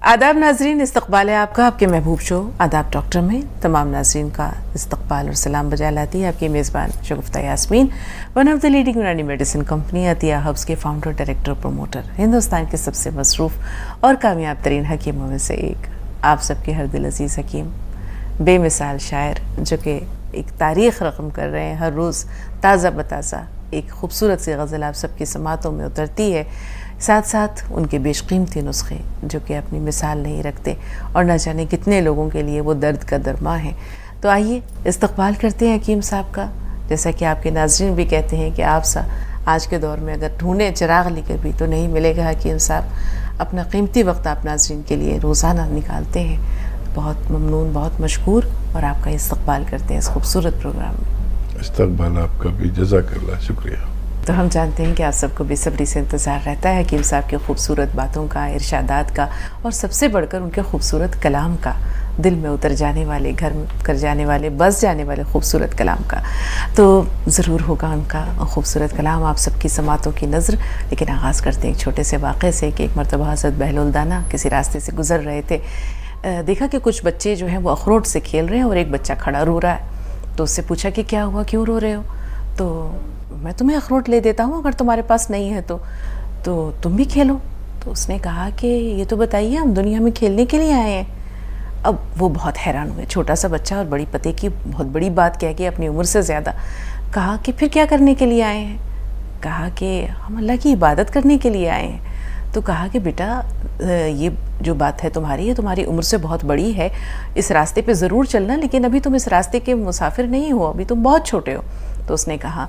आदाब नाजरीन, इस्तकबाल है आपका आपके महबूब शो आदाब डॉक्टर में। तमाम नाजरीन का इस्तकबाल और सलाम बजा लाती है आपकी मेज़बान Shagufta Yasmeen, one of the leading Unani medicine company Atiya herbs के फाउंडर, डायरेक्टर, प्रमोटर, हिंदुस्तान के सबसे मसरूफ़ और कामयाब तरीन हकीमों में से एक, आप सबके हर दिल अजीज़ हकीम, बेमिसाल शायर, जो कि एक तारीख़ रकम कर रहे हैं। हर रोज़ ताज़ा बताज़ा एक खूबसूरत सी गज़ल आप सबकी समातों में उतरती है, साथ साथ उनके बेशकीमती नुस्खे जो कि अपनी मिसाल नहीं रखते और न जाने कितने लोगों के लिए वो दर्द का दरमा है। तो आइए इस्तकबाल करते हैं हकीम साहब का। जैसा कि आपके नाज़रीन भी कहते हैं कि आप सा आज के दौर में अगर ढूंढें चिराग लेकर भी तो नहीं मिलेगा। हकीम साहब अपना कीमती वक्त आप नाज़रीन के लिए रोज़ाना निकालते हैं। बहुत ममनून, बहुत मशकूर, और आपका इस्तकबाल करते हैं इस खूबसूरत प्रोग्राम में। इस्तकबाल आपका भी, जज़ाकल्लाह, शुक्रिया। तो हम जानते हैं कि आप सबको बेसब्री से इंतज़ार रहता है हकीम साहब की खूबसूरत बातों का, इरशादात का, और सबसे बढ़कर उनके खूबसूरत कलाम का, दिल में उतर जाने वाले, घर में कर जाने वाले, बस जाने वाले खूबसूरत कलाम का। तो ज़रूर होगा उनका खूबसूरत कलाम आप सबकी समातों की नज़र। लेकिन आगाज़ करते हैं एक छोटे से वाक़े से कि एक मरतबा हज़रत बहलुल दाना किसी रास्ते से गुज़र रहे थे। देखा कि कुछ बच्चे जो हैं वो अखरोट से खेल रहे हैं और एक बच्चा खड़ा रो रहा है। तो उससे पूछा कि क्या हुआ, क्यों रो रहे हो? तो मैं तुम्हें अखरोट ले देता हूँ अगर तुम्हारे पास नहीं है तो तुम भी खेलो। तो उसने कहा कि ये तो बताइए, हम दुनिया में खेलने के लिए आए हैं। अब वो बहुत हैरान हुए, छोटा सा बच्चा और बड़ी पते की बहुत बड़ी बात कह के अपनी उम्र से ज़्यादा। कहा कि फिर क्या करने के लिए आए हैं? कहा कि हम अल्लाह की इबादत करने के लिए आए हैं। तो कहा कि बेटा, ये जो बात है तुम्हारी, ये तुम्हारी उम्र से बहुत बड़ी है, इस रास्ते पे ज़रूर चलना, लेकिन अभी तुम इस रास्ते के मुसाफिर नहीं हो, अभी तुम बहुत छोटे हो। तो उसने कहा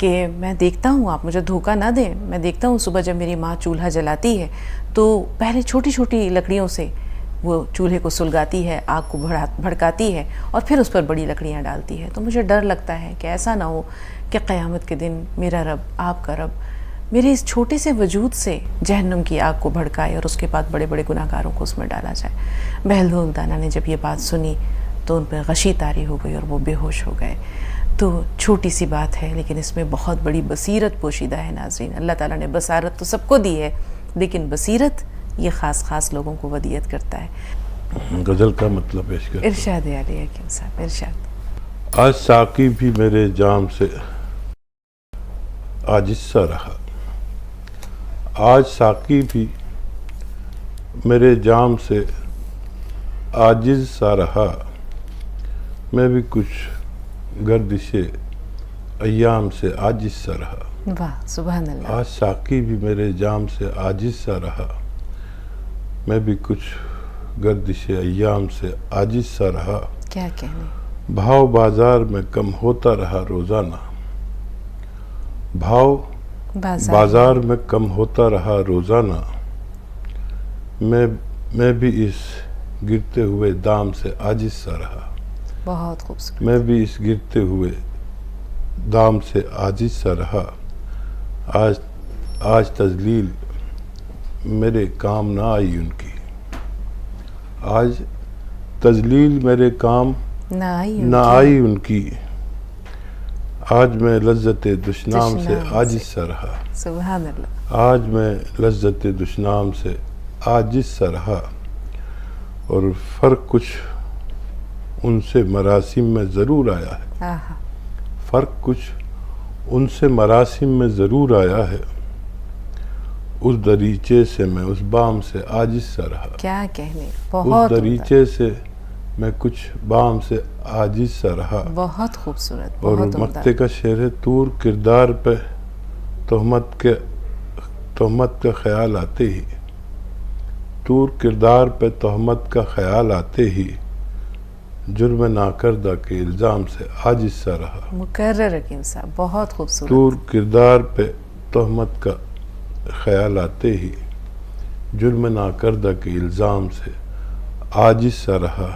कि मैं देखता हूँ, आप मुझे धोखा ना दें, मैं देखता हूँ सुबह जब मेरी माँ चूल्हा जलाती है तो पहले छोटी छोटी लकड़ियों से वो चूल्हे को सुलगाती है, आग को भड़काती है और फिर उस पर बड़ी लकड़ियाँ डालती है। तो मुझे डर लगता है कि ऐसा ना हो कि क़यामत के दिन मेरा रब, आपका रब, मेरे इस छोटे से वजूद से जहन्नुम की आग को भड़काए और उसके बाद बड़े बड़े गुनाहगारों को उसमें डाला जाए। बहलुल दाना ने जब ये बात सुनी तो उन पर गशी तारी हो गई और वो बेहोश हो गए। तो छोटी सी बात है लेकिन इसमें बहुत बड़ी बसीरत पोशीदा है नाज़रीन। अल्लाह ताला ने बसारत तो सबको दी है, लेकिन बसीरत ये ख़ास लोगों को वदियत करता है। गज़ल का मतलब पेश कर। इरशाद आली हकीम साहब, इरशाद। आज साकी भी मेरे जाम से आजिज़ सा रहा, आज साकी भी मेरे जाम से आजिज़ सा रहा, मैं भी कुछ गर्दिशे अय्याम से आजिज़ सा रहा। वाह, सुभान अल्लाह। आज साकी भी मेरे जाम से आजिज़ सा रहा, मैं भी कुछ गर्दिशे अय्याम से आजिज़ सा रहा। क्या कहने। भाव बाजार में कम होता रहा रोज़ाना, भाव बाजार में कम होता रहा रोज़ाना, मैं भी इस गिरते हुए दाम से आजिज़ सा रहा। बहुत खूबसूरत। मैं भी इस गिरते हुए दाम से आजिज़ सा रहा। आज तजलील मेरे काम ना आई उनकी, आज तजलील मेरे काम ना आई उनकी, आज मैं लज्जते दुश्नाम से आजिज़ सा रहा। सुभान अल्लाह। आज मैं लज्जते दुश्नाम से आजिज़ सा रहा। और फ़र्क कुछ उनसे मरासिम में ज़रूर आया है, फ़र्क कुछ उनसे मरासिम में ज़रूर आया है, उस दरीचे से मैं उस बाम से आजिज़ सा रहा। क्या कहने, बहुत उस दरीचे से मैं कुछ बाम से आजिज़ सा रहा। बहुत खूबसूरत। और मक्ते का शेर है, तूर किरदार पे तोहमत का ख्याल आते ही, तूर किरदार पे तोहमत का ख्याल आते ही, जुर्म नाकरदा के इल्ज़ाम से आजिज़ सा रहा। मुकर्रर हकीम साहब, बहुत खूबसूरत। तूर किरदार पे तोहमत का ख्याल आते ही, जुर्म नाकरदा के इल्ज़ाम से आजिज़ सा रहा।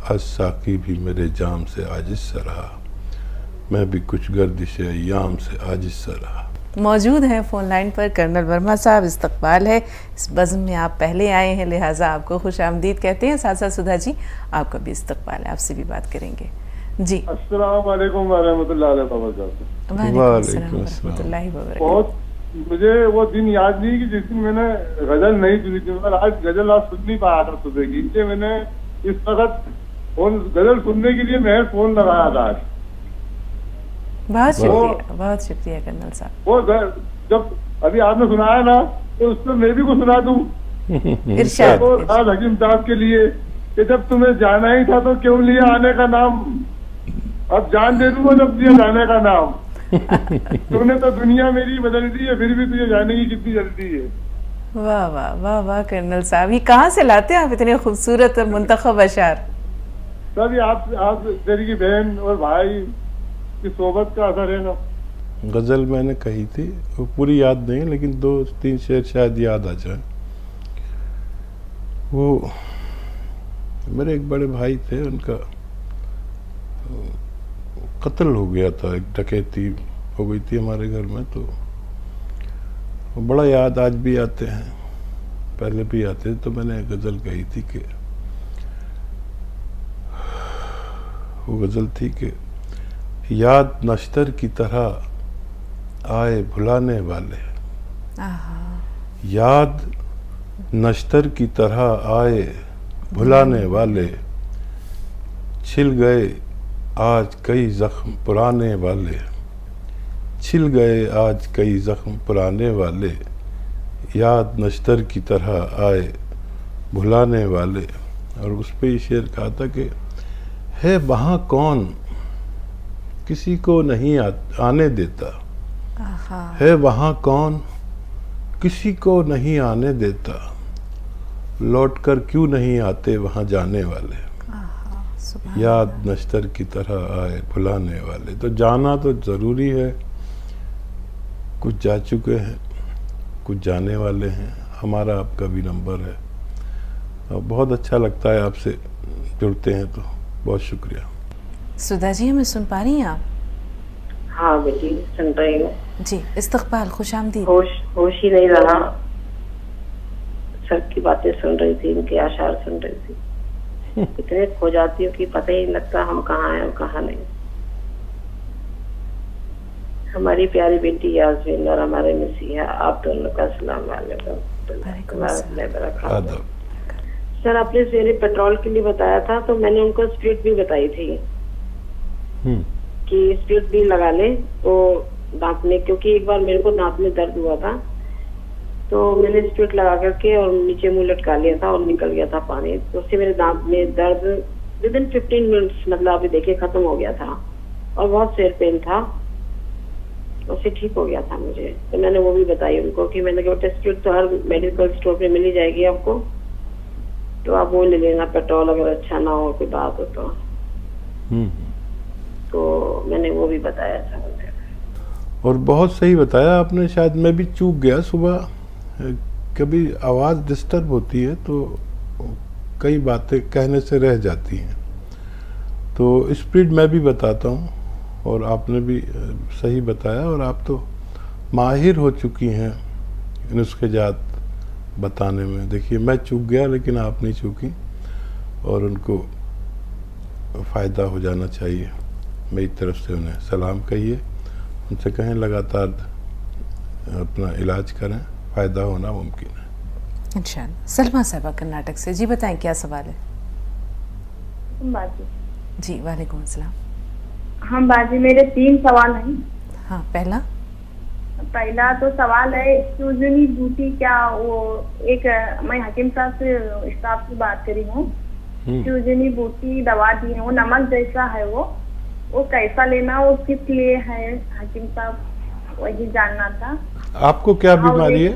आज साकी भी मेरे जाम से आजिज़ सा रहा, मैं भी कुछ गर्दिश अय्याम से आजिज़ सा रहा। मौजूद हैं फ़ोन लाइन पर कर्नल वर्मा साहब। इस्तकबाल है, इस बज़्म में आप पहले आए हैं, लिहाजा आपको खुश आमदीद कहते हैं। साथ साथ सुधा जी, आपका भी इस्तकबाल है, आपसे भी बात करेंगे जी। अस्सलाम वालेकुम व रहमतुल्लाहि व बरकातहू। वालेकुम अस्सलाम व रहमतुल्लाहि व बरकातहू। मुझे वो दिन याद नहीं कि जिस दिन मैंने गजल नहीं सुनी थी, मगर आज गजल आज सुन नहीं पाया था सुबह की, इसलिए मैंने इस वक्त फोन गजल सुनने के लिए मैं फोन लगाया था आज। बहुत शुक्रिया कर्नल साहब। वो जब अभी आपने सुनाया ना तो उसमें मैं भी कुछ सुना दूं। इरशाद। तो आज हकीम साहब के लिए कि जब तुम्हें जाना ही था तो क्यों लिया आने का नाम, अब जान दे दूंगा जब दिया जाने का नाम। तुमने तो दुनिया मेरी बदल दी है, फिर भी तुझे जाने की कितनी जल्दी है। वाह वाह वाह वाह कर्नल साहब, ये कहाँ से लाते हैं आप इतने खूबसूरत और मुंतखब अशार? तभी आप तेरी की बहन और भाई की सोबत का असर है ना। गज़ल मैंने कही थी, वो पूरी याद नहीं, लेकिन 2-3 शेर शायद याद आ जाए। वो मेरे एक बड़े भाई थे, उनका कत्ल हो गया था, एक डकैती हो गई थी हमारे घर में, तो वो बड़ा याद आज भी आते हैं, पहले भी आते थे। तो मैंने गज़ल कही थी कि वो गज़ल थी कि याद नश्तर की तरह आए भुलाने वाले, याद नश्तर की तरह आए भुलाने वाले, छिल गए आज कई जख्म पुराने वाले, छिल गए आज कई जख्म पुराने वाले, याद नश्तर की तरह आए भुलाने वाले। और उस पे ये शेर कहा था कि है वहाँ कौन किसी को नहीं आने देता, है वहाँ कौन किसी को नहीं आने देता, लौट कर क्यों नहीं आते वहाँ जाने वाले, याद नश्तर की तरह आए भुलाने वाले। तो जाना तो ज़रूरी है, कुछ जा चुके हैं, कुछ जाने वाले हैं, हमारा आपका भी नंबर है, और बहुत अच्छा लगता है आपसे जुड़ते हैं, तो बहुत शुक्रिया। सुधा जी, हमें सुन पा रही हैं आप? हाँ बेटी सुन रही हूँ जी। इस्तकबाल, खुश आमदीद। होश ही नहीं रहा, सर की बातें सुन रही थी, इनके आशार सुन रही थी। इतने खो जाती हूँ कि पता ही नहीं लगता हम कहाँ हैं और कहाँ नहीं। हमारी प्यारी बेटी यास्मीन और हमारे मसीहा, आप दोनों का सलाम वालेकुम। सर आपने सवेरे पेट्रोल के लिए बताया था, तो मैंने उनको स्प्रिट भी बताई थी कि स्प्रिट भी लगा ले तो दांत में, क्योंकि एक बार मेरे को दांत में दर्द हुआ था, तो मैंने स्प्रिट लगा करके और नीचे मुंह लटका लिया था और निकल गया था पानी, तो उससे मेरे दांत में दर्द विदिन 15 मिनट्स मतलब अभी देखिए खत्म हो गया था, और बहुत सिर पेन था, उससे ठीक हो गया था मुझे। तो मैंने वो भी बताई उनको कि मैंने कहा स्प्रिट तो हर मेडिकल स्टोर पे मिल ही जाएगी आपको, तो आप वो ले लेना, पेट्रोल अगर अच्छा ना हो कोई बात हो तो मैंने वो भी बताया था मुझे। और बहुत सही बताया आपने, शायद मैं भी चूक गया, सुबह कभी आवाज़ डिस्टर्ब होती है तो कई बातें कहने से रह जाती हैं, तो स्पीड मैं भी बताता हूँ, और आपने भी सही बताया, और आप तो माहिर हो चुकी हैं नुस्खे जात बताने में। देखिए मैं चूक गया लेकिन आप नहीं चूकी, और उनको फ़ायदा हो जाना चाहिए। मेरी तरफ से उन्हें सलाम कहिए, उनसे कहें लगातार अपना इलाज करें, फ़ायदा होना मुमकिन है इंशाअल्लाह। सलमा साहबा कर्नाटक से, जी बताएं क्या सवाल है? बाजी जी वालेकुम अस्सलाम। हाँ बाजी, मेरे 3 सवाल हैं। हाँ, पहला तो सवाल है सूजनी बूटी, क्या वो एक मैं हकीम साहब से स्टाफ से बात करी हूँ, सूजनी बूटी दवा दी है, वो नमक जैसा है, वो कैसा लेना, वो किस लिए है हकीम साहब, वही जानना था। आपको क्या बीमारी है?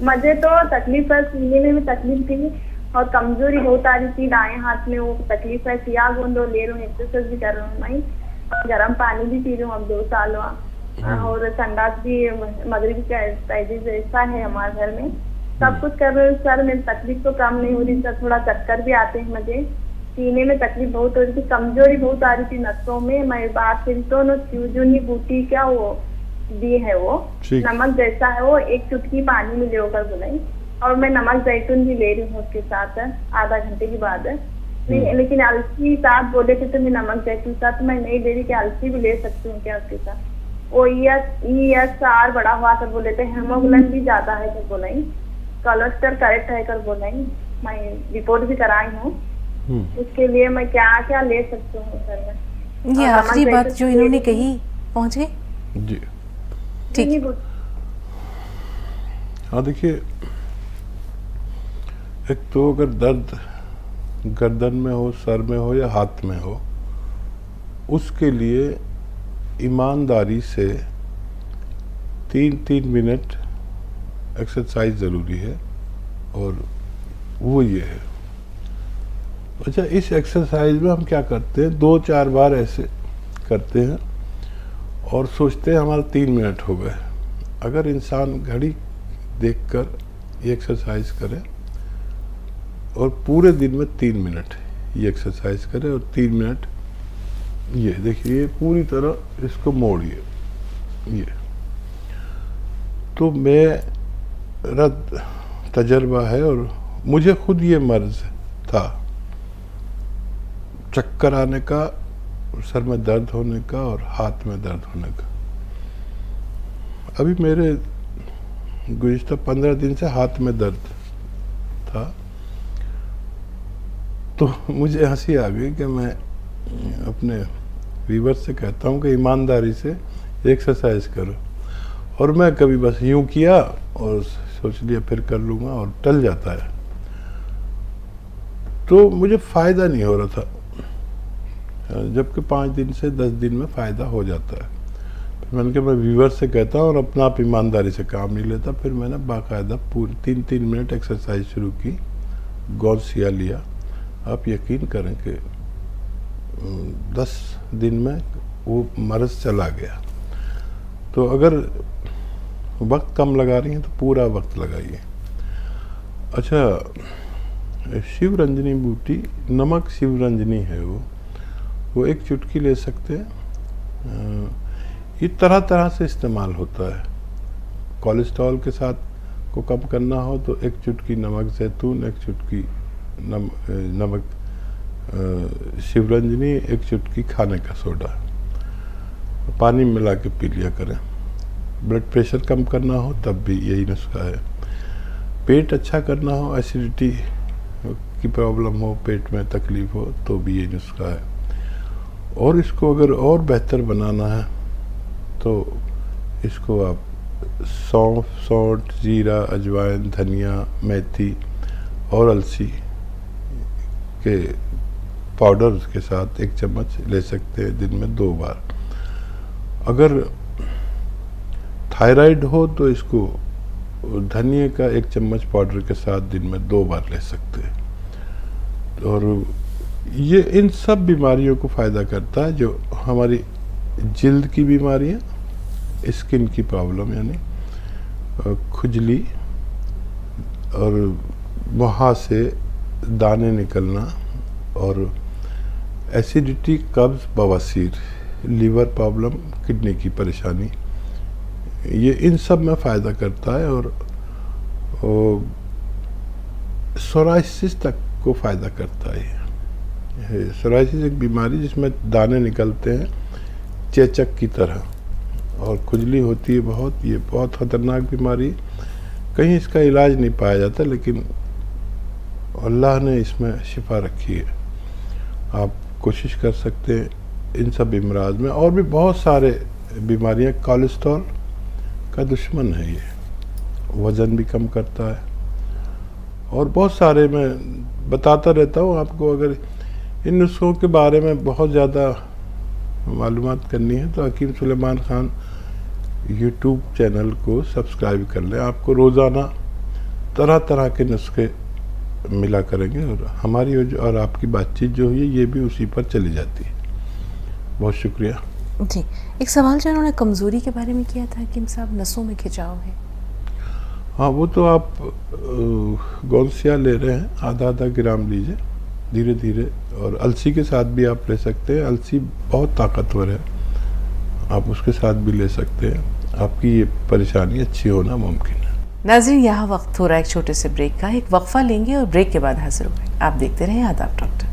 मुझे तो तकलीफ है, सीने में तकलीफ थी और कमजोरी बहुत आ रही थी, दाएं हाथ में वो तकलीफ है, सिया गोंदो ले रही हूँ, एक्सरसाइज भी कर रहा हूँ मैं, गर्म पानी भी पी रही हूँ अब 2 साल, और संडास भी मगरिब का ऐसा है हमारे घर में, सब कुछ कर रहे हो सर, मेरी तकलीफ तो कम नहीं हो रही सर, थोड़ा चक्कर भी आते हैं मुझे, सीने में तकलीफ बहुत हो रही थी, कमजोरी बहुत आ रही थी नसों में। मैं बात करी तो सूजनी बूटी क्या वो दी है, वो नमक जैसा है, वो 1 चुटकी पानी में लेकर बुलाई, और मैं नमक जैतून भी ले रही हूँ उसके साथ आधा घंटे के बाद। नहीं लेकिन अलसी साथ बोले थे तो मैं नमक जैतून साथ मैं नहीं ले रही, कि अलसी भी ले सकती हूँ क्या उसके साथ? वो ESR बढ़ा हुआ कर बोले थे, हेमोग्लोबिन भी ज्यादा है कर बोला, कोलेस्ट्रॉल करेक्ट है कर बोला, मैं रिपोर्ट भी कराई हूँ। उसके लिए मैं क्या क्या ले सकती हूँ सर? मैं ये आखिरी बात जो इन्होंने कही, पहुंच गए? जी ठीक। हाँ देखिए, एक तो अगर दर्द गर्दन में हो, सर में हो या हाथ में हो, उसके लिए ईमानदारी से 3 मिनट एक्सरसाइज ज़रूरी है, और वो ये है। अच्छा, इस एक्सरसाइज में हम क्या करते हैं, 2-4 बार ऐसे करते हैं और सोचते हैं हमारा 3 मिनट हो गए। अगर इंसान घड़ी देखकर ये एक्सरसाइज करे और पूरे दिन में 3 मिनट ये एक्सरसाइज करे और 3 मिनट ये देखिए, पूरी तरह इसको मोड़िए, ये तो मेरा तजर्बा है, और मुझे खुद ये मर्ज था, चक्कर आने का, सर में दर्द होने का और हाथ में दर्द होने का। अभी मेरे गुज़िश्ता 15 दिन से हाथ में दर्द था, तो मुझे हंसी आ गई कि मैं अपने व्यूअर्स से कहता हूँ कि ईमानदारी से एक्सरसाइज करो, और मैं कभी बस यूँ किया और सोच लिया फिर कर लूँगा और टल जाता है, तो मुझे फ़ायदा नहीं हो रहा था, जबकि 5 दिन से 10 दिन में फ़ायदा हो जाता है। फिर मैंने कहा मैं व्यूअर्स से कहता हूँ और अपना आप ईमानदारी से काम नहीं लेता। फिर मैंने बाकायदा पूरी 3 मिनट एक्सरसाइज शुरू की, गौसिया लिया। आप यकीन करें कि 10 दिन में वो मर्ज़ चला गया। तो अगर वक्त कम लगा रही हैं तो पूरा वक्त लगाइए। अच्छा, शिवरंजनी बूटी, नमक शिवरंजनी है वो एक चुटकी ले सकते हैं। ये तरह तरह से इस्तेमाल होता है। कोलेस्ट्रॉल के साथ को कम करना हो तो 1 चुटकी नमक जैतून, 1 चुटकी नमक शिवरंजनी, 1 चुटकी खाने का सोडा, पानी मिला के पी लिया करें। ब्लड प्रेशर कम करना हो तब भी यही नुस्खा है। पेट अच्छा करना हो, एसिडिटी की प्रॉब्लम हो, पेट में तकलीफ हो, तो भी ये नुस्खा है। और इसको अगर और बेहतर बनाना है तो इसको आप सौंफ, सौंठ, जीरा, अजवाइन, धनिया, मेथी और अलसी के पाउडर के साथ 1 चम्मच ले सकते हैं दिन में 2 बार। अगर थायराइड हो तो इसको धनिए का 1 चम्मच पाउडर के साथ दिन में 2 बार ले सकते हैं। और ये इन सब बीमारियों को फ़ायदा करता है, जो हमारी जिल्द की बीमारियाँ, स्किन की प्रॉब्लम यानी खुजली और वहाँ से दाने निकलना, और एसिडिटी, कब्ज़, बवासीर, लीवर प्रॉब्लम, किडनी की परेशानी, ये इन सब में फ़ायदा करता है। और सोराइसिस तक को फ़ायदा करता है। सोराइसिस एक बीमारी जिसमें दाने निकलते हैं चेचक की तरह और खुजली होती है बहुत। ये बहुत ख़तरनाक बीमारी, कहीं इसका इलाज नहीं पाया जाता, लेकिन अल्लाह ने इसमें शिफा रखी है। आप कोशिश कर सकते हैं इन सब इमराज में। और भी बहुत सारे बीमारियां, कोलेस्ट्रॉल का दुश्मन है ये, वज़न भी कम करता है, और बहुत सारे मैं बताता रहता हूँ आपको। अगर इन नुस्खों के बारे में बहुत ज़्यादा मालूमात करनी है तो हकीम सुलेमान ख़ान यूट्यूब चैनल को सब्सक्राइब कर लें। आपको रोज़ाना तरह तरह के नुस्खे मिला करेंगे, और हमारी और आपकी बातचीत जो हुई ये भी उसी पर चली जाती है। बहुत शुक्रिया जी। एक सवाल जो उन्होंने कमज़ोरी के बारे में किया था हकीम साहब, नसों में खिंचाव है। हाँ, वो तो आप गौसिया ले रहे हैं, आधा ग्राम लीजिए धीरे धीरे, और अलसी के साथ भी आप ले सकते हैं। अलसी बहुत ताकतवर है, आप उसके साथ भी ले सकते हैं। आपकी ये परेशानी अच्छी होना मुमकिन है। नाज़रीन, यहाँ वक्त हो रहा है एक छोटे से ब्रेक का। एक वक्फा लेंगे और ब्रेक के बाद हाजिर होंगे। आप देखते रहें आदाब डॉक्टर।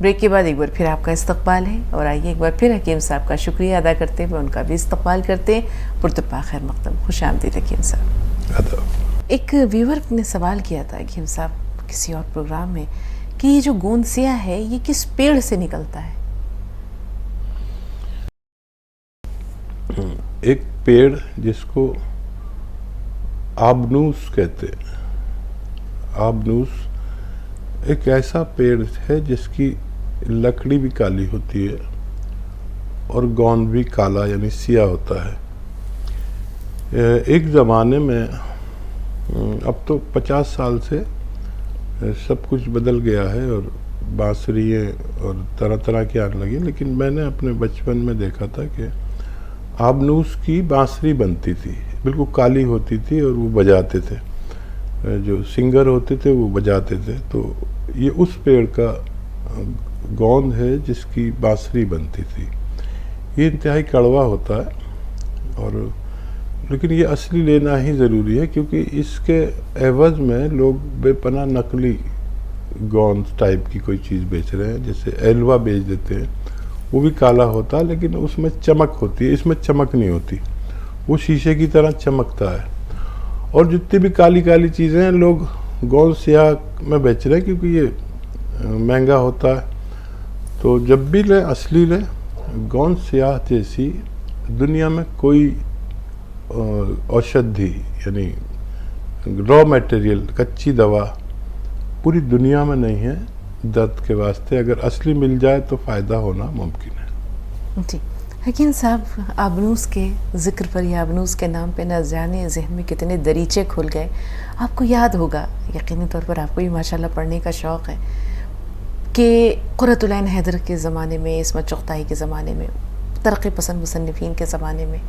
ब्रेक के बाद एक बार फिर आपका इस्तकबाल है और आइए एक बार फिर हकीम साहब का शुक्रिया अदा करते हुए उनका भी इस्तकबाल करते हैं। पुरतपा खैर मकदम, खुश आमदीद हकीम साहब। एक व्यूवर ने सवाल किया था हकीम साहब किसी और प्रोग्राम में कि ये जो गोंद सिया है ये किस पेड़ से निकलता है? एक पेड़ जिसको आबनूस कहते हैं। आबनूस एक ऐसा पेड़ है जिसकी लकड़ी भी काली होती है और गोंद भी काला यानी सिया होता है। एक ज़माने में, अब तो 50 साल से सब कुछ बदल गया है और बांसुरियाँ और तरह तरह की आने लगी, लेकिन मैंने अपने बचपन में देखा था कि आबनूस की बांसुरी बनती थी, बिल्कुल काली होती थी और वो बजाते थे, जो सिंगर होते थे वो बजाते थे। तो ये उस पेड़ का गोंद है जिसकी बांसुरी बनती थी। ये इंतहाई कड़वा होता है और लेकिन ये असली लेना ही ज़रूरी है, क्योंकि इसके एवज़ में लोग बेपनाह नकली गोंद टाइप की कोई चीज़ बेच रहे हैं। जैसे एलवा बेच देते हैं, वो भी काला होता है लेकिन उसमें चमक होती है, इसमें चमक नहीं होती, वो शीशे की तरह चमकता है। और जितनी भी काली काली चीज़ें हैं लोग गोंद सियाह में बेच रहे हैं क्योंकि ये महंगा होता है। तो जब भी लें असली लें। गोंद सियाह जैसी दुनिया में कोई औषधि यानी रॉ मटेरियल, कच्ची दवा पूरी दुनिया में नहीं है दर्द के वास्ते। अगर असली मिल जाए तो फ़ायदा होना मुमकिन है। जी हकीम साहब, आबनूस के ज़िक्र पर या आबनूस के नाम पे न जाने जहन में कितने दरीचे खुल गए। आपको याद होगा, यकीनी तौर पर आपको भी माशाल्लाह पढ़ने का शौक़ है, कि क़ुर्रतुल ऐन हैदर के ज़माने में, इस्मत चुग़ताई के ज़माने में, तरक़्क़ी पसंद मुसन्निफ़ीन के ज़माने में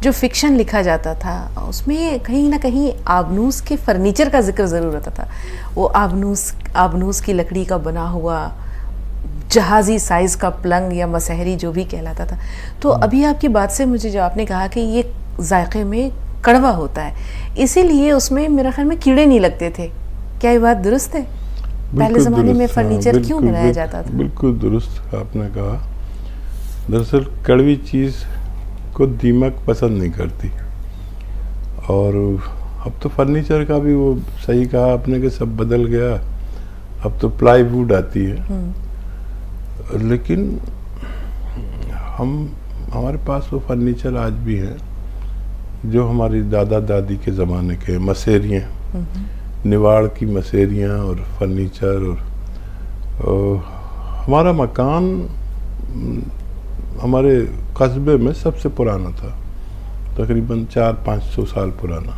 जो फ़िक्शन लिखा जाता था उसमें कहीं ना कहीं आबनूस के फ़र्नीचर का जिक्र ज़रूर रहता था। वो आबनूस की लकड़ी का बना हुआ जहाज़ी साइज़ का पलंग या मसहरी जो भी कहलाता था। तो अभी आपकी बात से मुझे जो आपने कहा कि ये जायक़े में कड़वा होता है, इसीलिए उसमें मेरा ख्याल में कीड़े नहीं लगते थे। क्या ये बात दुरुस्त है? पहले ज़माने में फ़र्नीचर क्यों बनाया जाता था? बिल्कुल दुरुस्त आपने कहा। दरअसल कड़वी चीज़ को दीमक पसंद नहीं करती। और अब तो फर्नीचर का भी वो सही कहा आपने कि सब बदल गया, अब तो प्लाईवुड आती है। लेकिन हमारे पास वो फर्नीचर आज भी हैं जो हमारी दादा दादी के ज़माने के, मसेरियाँ, निवाड़ की मसेरियाँ और फर्नीचर। और हमारा मकान हमारे कस्बे में सबसे पुराना था, तकरीबन 400-500 साल पुराना।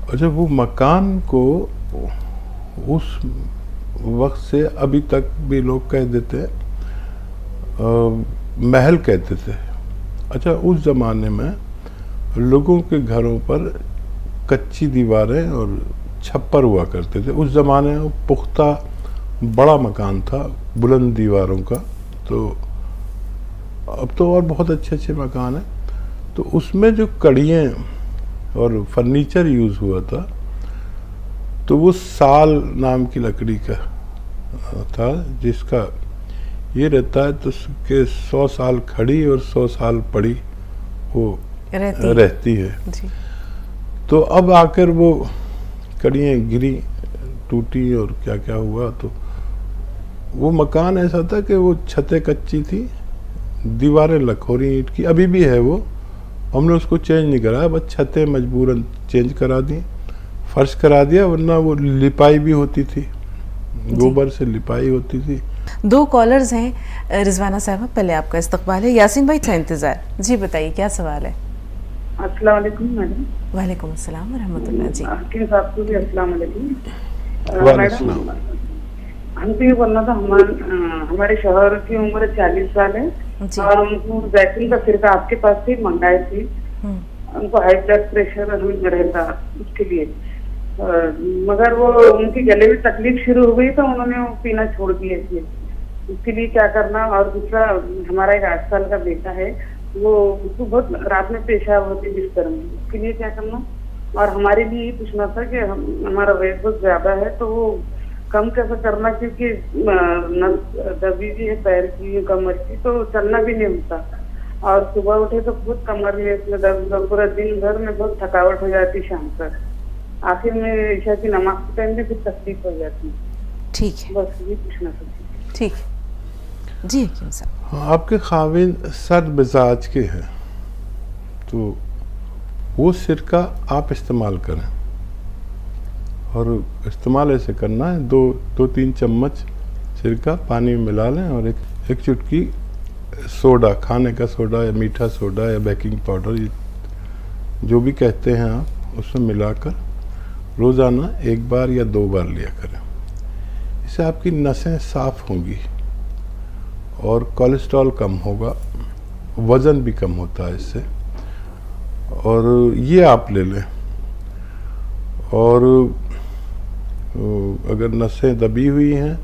और जब वो मकान को उस वक्त से अभी तक भी लोग कह देते महल कहते थे। अच्छा, उस ज़माने में लोगों के घरों पर कच्ची दीवारें और छप्पर हुआ करते थे। उस ज़माने में पुख्ता बड़ा मकान था बुलंद दीवारों का। तो अब तो और बहुत अच्छे अच्छे मकान हैं। तो उसमें जो कड़ियाँ और फर्नीचर यूज़ हुआ था तो वो साल नाम की लकड़ी का था, जिसका ये रहता है तो उसके 100 साल खड़ी और 100 साल पड़ी वो रहती है। जी। तो अब आकर वो कड़ियाँ गिरी, टूटी और क्या क्या हुआ। तो वो मकान ऐसा था कि वो छतें कच्ची थी, दीवारें लखोरी ईंट की, अभी भी है वो, हमने उसको चेंज नहीं कराया, बस छतें मजबूरन चेंज करा दी, फर्श करा दिया, वरना वो लिपाई भी होती थी, गोबर से लिपाई होती थी। 2 कॉलर्स हैं रिजवाना साहब, पहले आपका इस्तकबाल है। यासीन भाई था इंतज़ार। जी बताइए क्या सवाल है? अस्सलाम वालेकुम मैडम। वालेकुम अस्सलाम व रहमतुल्लाह। जी आपके साथ को भी अस्सलाम वालेकुम। वालेकुम। हमको ये बोलना था, हमारे शौहर की उम्र 40 साल है और उनको वैक्सीन का सिरका आपके पास से मंगाए थे। उनको हाई ब्लड प्रेशर रहता उसके लिए, मगर वो उनके गले में तकलीफ शुरू हो गई तो उन्होंने वो पीना छोड़ दिए थे। उसके लिए क्या करना? और दूसरा, हमारा एक 8 साल का बेटा है, वो उसको बहुत रात में पेशाब होती बिस्तर में, उसके लिए क्या करना? और हमारे लिए ये पूछना था कि हमारा वेट बहुत ज्यादा है तो वो कम कैसे करना, क्योंकि दबी भी है पैर की, कमर की, तो चलना भी नहीं होता। और सुबह उठे तो बहुत कमर में इसमें दर्द, पूरा दिन भर में बहुत थकावट हो जाती शाम तक। आखिर में ईशा की नमाज के टाइम भी कुछ तकलीफ हो जाती है। ठीक है, बस ये पूछना था। ठीक है जी हकीम साहब। हाँ, आपके खाविंद सर्द मिजाज के हैं, तो वो सिरका आप इस्तेमाल करें, और इस्तेमाल ऐसे करना है, 2-3 चम्मच सिरका पानी में मिला लें और एक चुटकी सोडा, खाने का सोडा या मीठा सोडा या बेकिंग पाउडर, ये जो भी कहते हैं आप, उसमें मिलाकर रोज़ाना 1 बार या 2 बार लिया करें। इससे आपकी नसें साफ होंगी और कोलेस्ट्रॉल कम होगा, वज़न भी कम होता है इससे, और ये आप ले लें। और अगर नसें दबी हुई हैं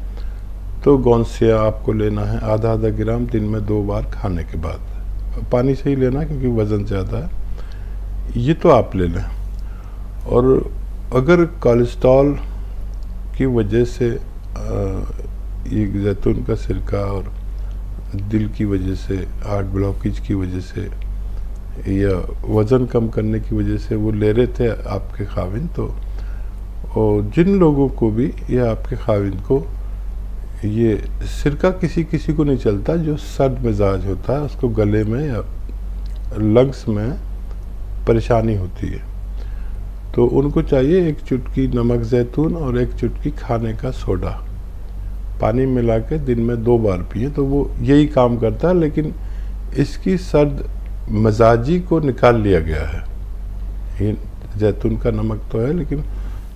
तो गोंसिया आपको लेना है आधा ग्राम, दिन में 2 बार खाने के बाद। पानी से ही लेना क्योंकि वज़न ज़्यादा है, ये तो आप ले लें। और अगर कोलेस्ट्रॉल की वजह से ये जैतून का सिरका और दिल की वजह से, हार्ट ब्लॉकेज की वजह से या वज़न कम करने की वजह से वो ले रहे थे आपके खाविंद, तो और जिन लोगों को भी या आपके खाविंद को ये सिरका किसी को नहीं चलता, जो सर्द मिजाज होता है उसको गले में या लंग्स में परेशानी होती है, तो उनको चाहिए 1 चुटकी नमक जैतून और 1 चुटकी खाने का सोडा पानी मिला के दिन में 2 बार पिए, तो वो यही काम करता है। लेकिन इसकी सर्द मजाजी को निकाल लिया गया है। ये जैतून का नमक तो है, लेकिन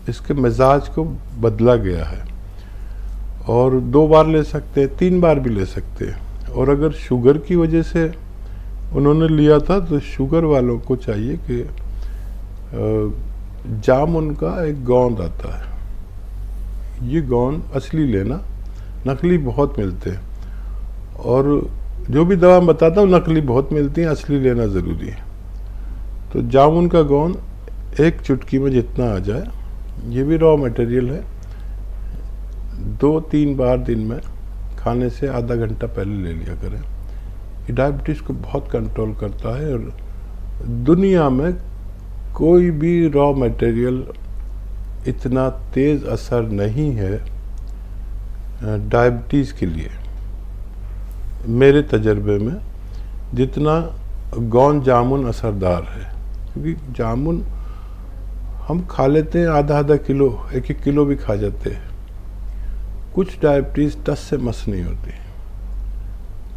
इसके मिजाज को बदला गया है। और 2 बार ले सकते हैं, 3 बार भी ले सकते हैं। और अगर शुगर की वजह से उन्होंने लिया था, तो शुगर वालों को चाहिए कि जामुन का एक गोंद आता है, ये गोंद असली लेना, नकली बहुत मिलते हैं। और जो भी दवा बताता हूँ नकली बहुत मिलती हैं, असली लेना ज़रूरी है। तो जामुन का गोंद 1 चुटकी में जितना आ जाए, ये भी रॉ मटेरियल है, 2-3 बार दिन में खाने से आधा घंटा पहले ले लिया करें। ये डायबिटीज़ को बहुत कंट्रोल करता है, और दुनिया में कोई भी रॉ मटेरियल इतना तेज़ असर नहीं है डायबिटीज़ के लिए मेरे तजर्बे में, जितना गोंद जामुन असरदार है। क्योंकि जामुन हम खा लेते हैं आधा किलो, 1-1 किलो भी खा जाते हैं। कुछ डायबिटीज़ टस से मस नहीं होती।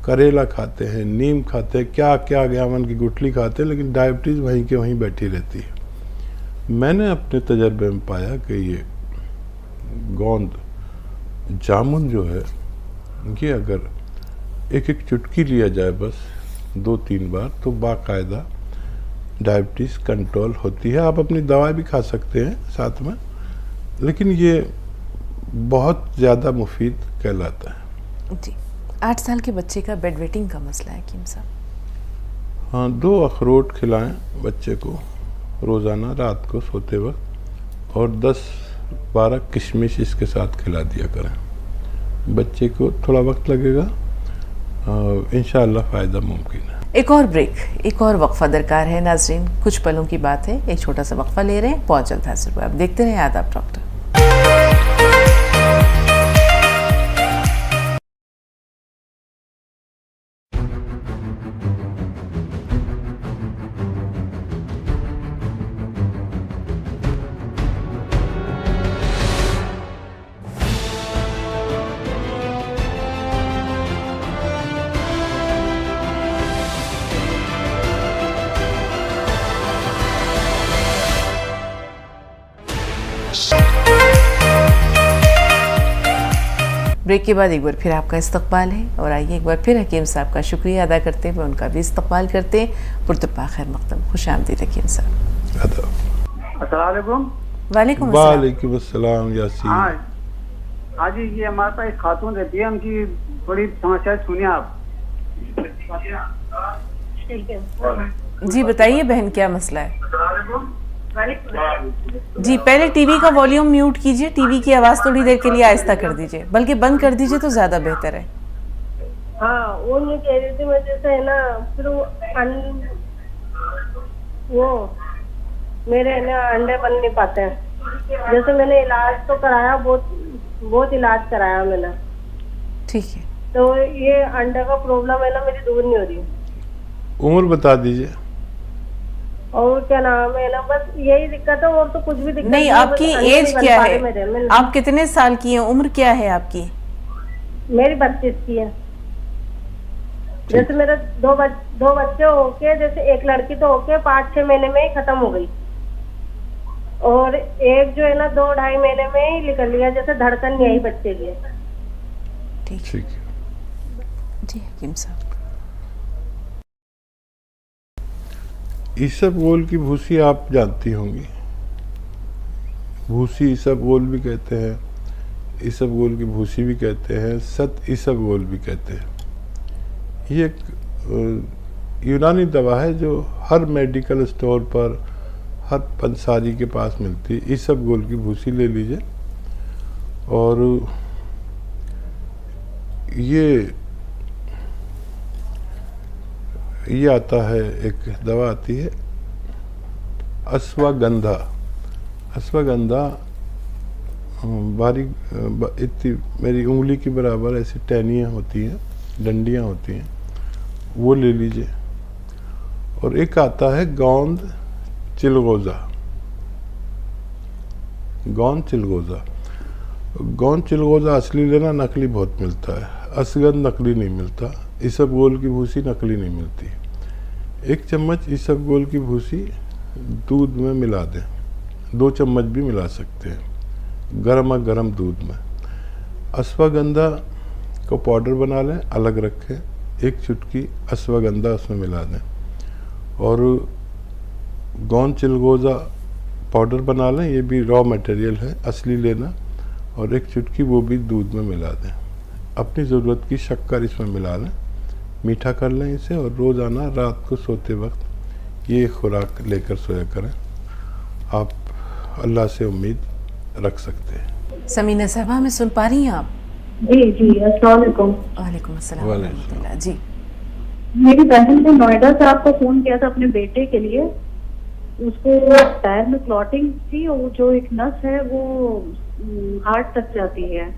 करेला खाते हैं, नीम खाते हैं, क्या क्या जामुन की गुठली खाते हैं, लेकिन डायबिटीज़ वहीं के वहीं बैठी रहती है। मैंने अपने तजर्बे में पाया कि ये गोंद जामुन जो है, ये अगर 1-1 चुटकी लिया जाए बस 2-3 बार, तो बाकायदा डायबिटीज़ कंट्रोल होती है। आप अपनी दवा भी खा सकते हैं साथ में, लेकिन ये बहुत ज़्यादा मुफीद कहलाता है। जी, 8 साल के बच्चे का बेड वेटिंग का मसला है हकीम साहब। हाँ, 2 अखरोट खिलाएं बच्चे को रोज़ाना रात को सोते वक्त, और 10-12 किशमिश इसके साथ खिला दिया करें। बच्चे को थोड़ा वक्त लगेगा, इंशाअल्लाह फ़ायदा मुमकिन है। एक और ब्रेक, एक और वक्फा दरकार है नाजरीन। कुछ पलों की बात है, एक छोटा सा वक्फा ले रहे हैं, बहुत जल्द हाजिर हुआ। आप देखते रहें आदाब डॉक्टर। ब्रेक के बाद एक बार फिर आपका इस्तकबाल है, और आइए एक बार फिर हकीम साहब का शुक्रिया अदा करते हुए उनका भी इस्तकबाल करते हैं। पुरतपा खैर मकदम, खुश आमदीद हकीम साहब। अस्सलाम वालेकुम। वालेकुम अस्सलाम यासीन। हाँ जी, ये हमारे पास एक खातून रहती है, उनकी बड़ी समस्या सुनिए आप। जी बताइए बहन, क्या मसला है? जी, पहले टीवी का वॉल्यूम म्यूट कीजिए, टीवी की आवाज़ थोड़ी देर के लिए आहिस्ता कर दीजिए, बल्कि बंद कर दीजिए तो ज़्यादा बेहतर है। हाँ, वो मैं कह रही थी, मैं जैसे है ना, फिर वो मेरे है ना अंडे बन नहीं पाते हैं। जैसे मैंने इलाज तो कराया, बहुत इलाज कराया मैंने, ठीक है। तो ये अंडे का प्रॉब्लम है ना, मेरी दूर नहीं हो रही। उम्र बता दीजिए। और क्या नाम है ना, बस यही दिक्कत है, और तो कुछ भी दिक्कत नहीं, है, आपकी बस अंडे एज नहीं बन क्या पा है? रहे मेरे। आप कितने साल की हैं? उम्र क्या है आपकी? मेरी 32 की है। जैसे मेरे दो बच्चे होके, जैसे एक लड़की तो होके 5-6 महीने में ही खत्म हो गई, और एक जो है ना 2-2.5 महीने में ही निकल लिया, जैसे धड़कन नहीं आई बच्चे की। ठीक है जी हकीम साहब। इसबगोल की भूसी आप जानती होंगी। भूसी इसबगोल भी कहते हैं, इसबगोल की भूसी भी कहते हैं, सत इसबगोल भी कहते हैं। ये एक यूनानी दवा है जो हर मेडिकल स्टोर पर, हर पंसारी के पास मिलती है। इसबगोल की भूसी ले लीजिए, और ये आता है, एक दवा आती है अश्वगंधा। अश्वगंधा बारीक इतनी मेरी उंगली के बराबर ऐसी टहनियाँ होती हैं, डंडियाँ होती हैं, वो ले लीजिए। और एक आता है गोंद चिलगोज़ा। गोंद चिलगोज़ा, गोंद चिलगोज़ा असली लेना, नकली बहुत मिलता है। अश्वगंध नकली नहीं मिलता, इसबगोल की भूसी नकली नहीं मिलती। 1 चम्मच इसबगोल की भूसी दूध में मिला दें, 2 चम्मच भी मिला सकते हैं, गरम दूध में। अश्वगंधा को पाउडर बना लें, अलग रखें, 1 चुटकी अश्वगंधा उसमें मिला दें, और गोंद चिलगोज़ा पाउडर बना लें, ये भी रॉ मटेरियल है, असली लेना, और 1 चुटकी वो भी दूध में मिला दें। अपनी ज़रूरत की शक्कर इसमें मिला लें, मीठा कर लें इसे, और रोज़ाना रात को सोते वक्त ये खुराक लेकर सोया करें। आप अल्लाह से उम्मीद रख सकते हैं। समीना साहबा, हमें सुन पा रही हैं आप? जी, अस्सलाम वालेकुम। वालेकुम अस्सलाम वालेकुम रहमतुल्लाह। जी, मेरी बहन ने नोएडा से आपको फोन किया था अपने बेटे के लिए। उसको पैर में क्लॉटिंग थी, और जो एक नस है वो हार्ट तक जाती है,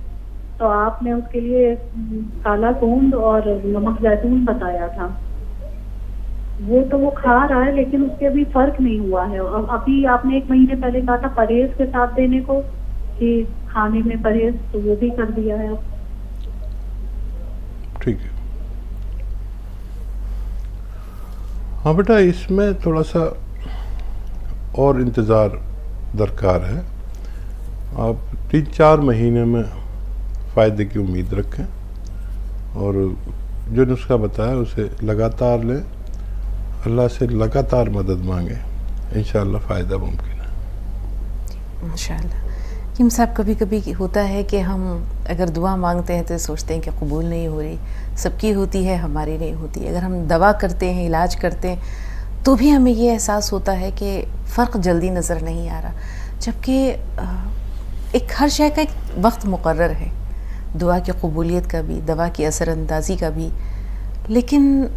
तो आपने उसके लिए काला गोंद और नमक जैतून बताया था। वो खा रहा है, लेकिन उसके अभी फर्क नहीं हुआ है। और अभी आपने 1 महीने पहले कहा था परहेज के साथ देने को, कि खाने में परहेज, तो वो भी कर दिया है अब। ठीक है। हाँ बेटा, इसमें थोड़ा सा और इंतज़ार दरकार है। आप 3-4 महीने में फ़ायदे की उम्मीद रखें, और जो नुस्खा बताया उसे लगातार लें, अल्लाह से लगातार मदद मांगें, इंशाअल्लाह फ़ायदा मुमकिन है। इंशाअल्लाह। हकीम साहब, कभी कभी होता है कि हम अगर दुआ मांगते हैं तो सोचते हैं कि कबूल नहीं हो रही, सबकी होती है, हमारी नहीं होती। अगर हम दवा करते हैं, इलाज करते हैं, तो भी हमें ये एहसास होता है कि फ़र्क जल्दी नज़र नहीं आ रहा, जबकि एक हर शय का एक वक्त मुकर्रर है, दुआ की कबूलियत का भी, दवा की असरअंदाज़ी का भी। लेकिन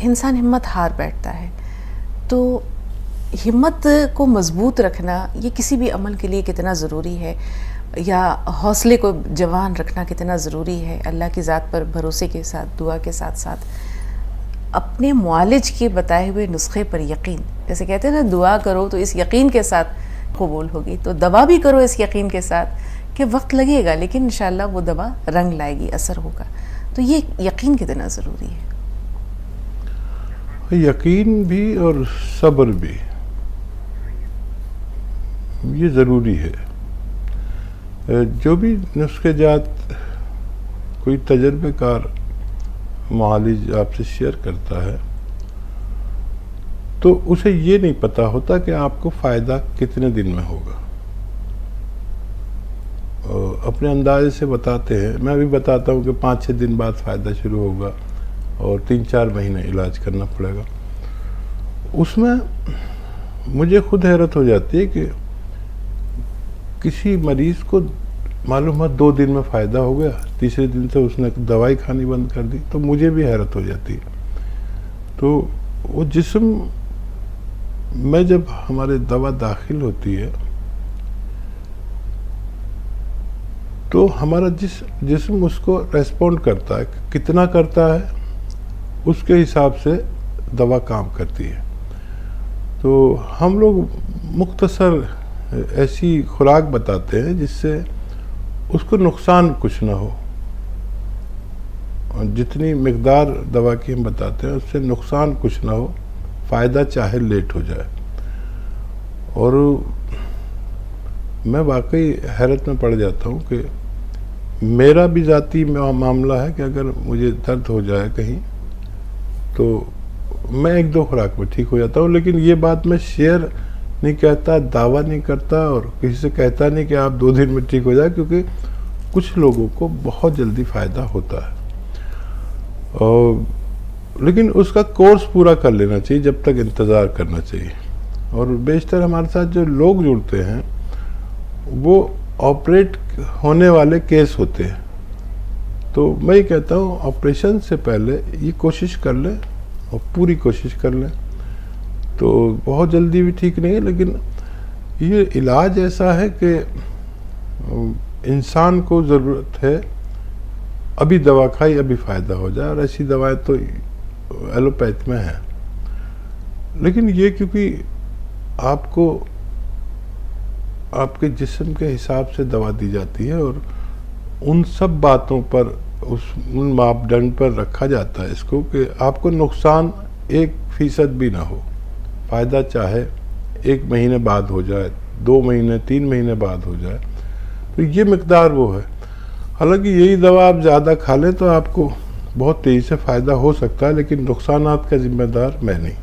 इंसान हिम्मत हार बैठता है। तो हिम्मत को मज़बूत रखना ये किसी भी अमल के लिए कितना ज़रूरी है, या हौसले को जवान रखना कितना ज़रूरी है। अल्लाह की ज़ात पर भरोसे के साथ, दुआ के साथ साथ अपने मुआलिज के बताए हुए नुस्खे पर यकीन, जैसे कहते हैं ना, दुआ करो तो इस यकीन के साथ कबूल होगी, तो दवा भी करो इस यकीन के साथ कि वक्त लगेगा, लेकिन इंशाअल्लाह वो दवा रंग लाएगी, असर होगा। तो ये यकीन कितना ज़रूरी है। यकीन भी और सब्र भी ये ज़रूरी है। जो भी नुस्खे जात कोई तजर्बेकार मुआलिज आपसे शेयर करता है, तो उसे ये नहीं पता होता कि आपको फ़ायदा कितने दिन में होगा। अपने अंदाजे से बताते हैं, मैं भी बताता हूँ कि 5-6 दिन बाद फ़ायदा शुरू होगा और 3-4 महीने इलाज करना पड़ेगा। उसमें मुझे खुद हैरत हो जाती है कि किसी मरीज को मालूम है 2 दिन में फ़ायदा हो गया, तीसरे दिन से उसने दवाई खानी बंद कर दी, तो मुझे भी हैरत हो जाती है। तो वो जिस्म में जब हमारे दवा दाखिल होती है तो हमारा जिस्म उसको रेस्पॉन्ड करता है, कितना करता है उसके हिसाब से दवा काम करती है। तो हम लोग मुख्तसर ऐसी खुराक बताते हैं जिससे उसको नुकसान कुछ ना हो, और जितनी मिकदार दवा की हम बताते हैं उससे नुकसान कुछ ना हो, फ़ायदा चाहे लेट हो जाए। और मैं वाकई हैरत में पड़ जाता हूँ कि मेरा भी ज़ाती मामला है कि अगर मुझे दर्द हो जाए कहीं तो मैं 1-2 खुराक में ठीक हो जाता हूँ, लेकिन ये बात मैं शेयर नहीं कहता, दावा नहीं करता और किसी से कहता नहीं कि आप 2 दिन में ठीक हो जाए, क्योंकि कुछ लोगों को बहुत जल्दी फ़ायदा होता है। और लेकिन उसका कोर्स पूरा कर लेना चाहिए, जब तक इंतज़ार करना चाहिए। और बेशतर हमारे साथ जो लोग जुड़ते हैं वो ऑपरेट होने वाले केस होते हैं, तो मैं ये कहता हूँ ऑपरेशन से पहले ये कोशिश कर लें और पूरी कोशिश कर लें, तो बहुत जल्दी भी ठीक नहीं है। लेकिन ये इलाज ऐसा है कि इंसान को ज़रूरत है अभी दवा खाई अभी फ़ायदा हो जाए, और ऐसी दवाएं तो एलोपैथ में हैं। लेकिन ये क्योंकि आपको आपके जिस्म के हिसाब से दवा दी जाती है और उन सब बातों पर उन मापदंड पर रखा जाता है इसको कि आपको नुकसान 1% भी ना हो, फ़ायदा चाहे 1 महीने बाद हो जाए, 2 महीने 3 महीने बाद हो जाए, तो ये मिकदार वो है। हालांकि यही दवा आप ज़्यादा खा लें तो आपको बहुत तेज़ी से फ़ायदा हो सकता है, लेकिन नुकसानात का जिम्मेदार मैं नहीं।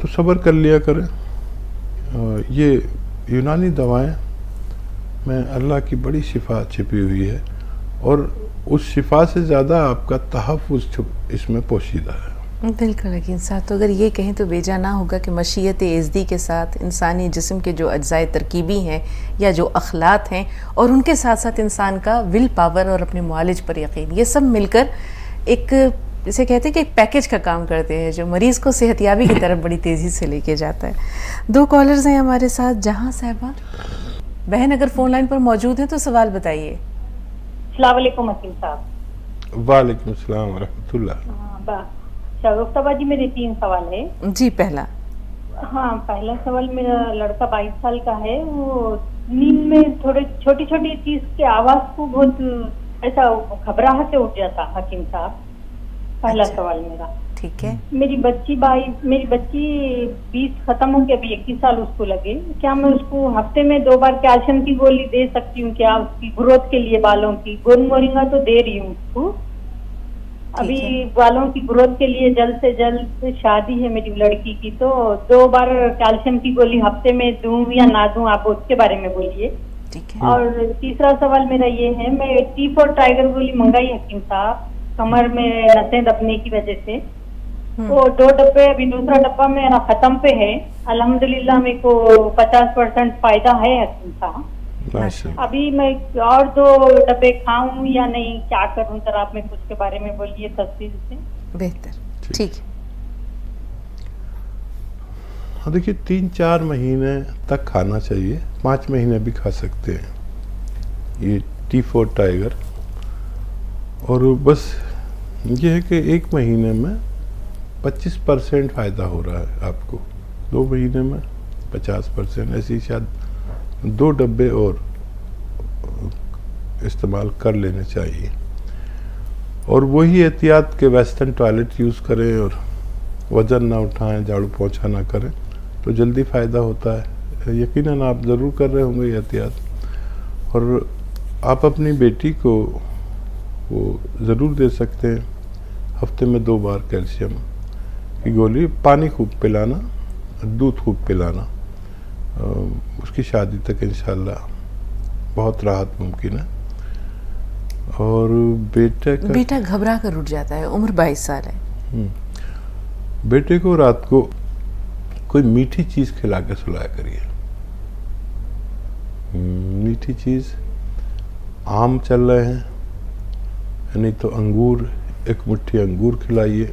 तो सब्र कर लिया करें। ये यूनानी दवाएं में अल्लाह की बड़ी शिफा छिपी हुई है, और उस शिफा से ज़्यादा आपका तहफ़्फ़ुज़ इसमें पोशीदा है। बिल्कुल यकीन साहब। तो अगर ये कहें तो बेजा ना होगा कि मशीयत एज़दी के साथ इंसानी जिस्म के जो अज्ज़ाए तरकीबी हैं या जो अखलात हैं और उनके साथ साथ इंसान का विल पावर और अपने मुआलिज पर यकीन, ये सब मिलकर एक जिसे कहते हैं कि एक पैकेज का काम करते हैं जो मरीज़ को सेहतयाबी की तरफ बड़ी तेज़ी से लेके जाता है। 2 कॉलर्स हैं हमारे साथ। जहाँ साहबा बहन अगर फ़ोन लाइन पर मौजूद हैं तो सवाल बताइए। अस्सलाम वालेकुम हकीम साहब। वालेकुम अस्सलाम रहमतुल्लाह। शगुफ्ता जी, मेरे 3 सवाल है जी। पहला पहला सवाल, मेरा लड़का 22 साल का है, वो नींद में थोड़े छोटी छोटी चीज के आवाज को बहुत ऐसा घबराहट से उठ जाता हकीम साहब। पहला सवाल मेरा। ठीक है। मेरी बच्ची 20 खत्म हो गया, अभी 21 साल उसको लगे। क्या मैं उसको हफ्ते में 2 बार कैल्शियम की गोली दे सकती हूँ क्या उसकी ग्रोथ के लिए? बालों की गोल मोरिंगा तो दे रही हूँ उसको, अभी बालों की ग्रोथ के लिए जल्द से जल्द शादी है मेरी लड़की की, तो 2 बार कैल्शियम की गोली हफ्ते में दूं या ना दूं, आप उसके बारे में बोलिए। ठीक है। और तीसरा सवाल मेरा ये है, मैं T4 टाइगर गोली मंगाई हकीम साहब, कमर में नसें दबने की वजह से, वो 2 डब्बे, अभी दूसरा डब्बा मेरा खत्म पे है। अल्हम्दुलिल्लाह मेरे को 50% फायदा है हकीम साहब। अभी मैं और 2 डब्बे खाऊं या नहीं, क्या करूं, जरा आप मेरे को उसके बारे में बोलिए तफसील से। बेहतर। ठीक है। हाँ, देखिए 3-4 महीने तक खाना चाहिए, 5 महीने भी खा सकते हैं ये T4 टाइगर। और बस ये है कि 1 महीने में 25% फ़ायदा हो रहा है आपको, 2 महीने में 50%, ऐसी शायद 2 डब्बे और इस्तेमाल कर लेने चाहिए। और वही एहतियात के वेस्टर्न टॉयलेट यूज़ करें और वज़न ना उठाएं, झाड़ू पोंछा ना करें, तो जल्दी फ़ायदा होता है। यकीनन आप ज़रूर कर रहे होंगे एहतियात। और आप अपनी बेटी को वो ज़रूर दे सकते हैं हफ्ते में 2 बार कैल्शियम की गोली, पानी खूब पिलाना, दूध खूब पिलाना, उसकी शादी तक इंशाल्लाह बहुत राहत मुमकिन है। और बेटा घबरा कर उठ जाता है, उम्र 22 साल है। बेटे को रात को कोई मीठी चीज़ खिला के सुलाया करिए। मीठी चीज़, आम चल रहे हैं, नहीं तो अंगूर, एक मुट्ठी अंगूर खिलाइए।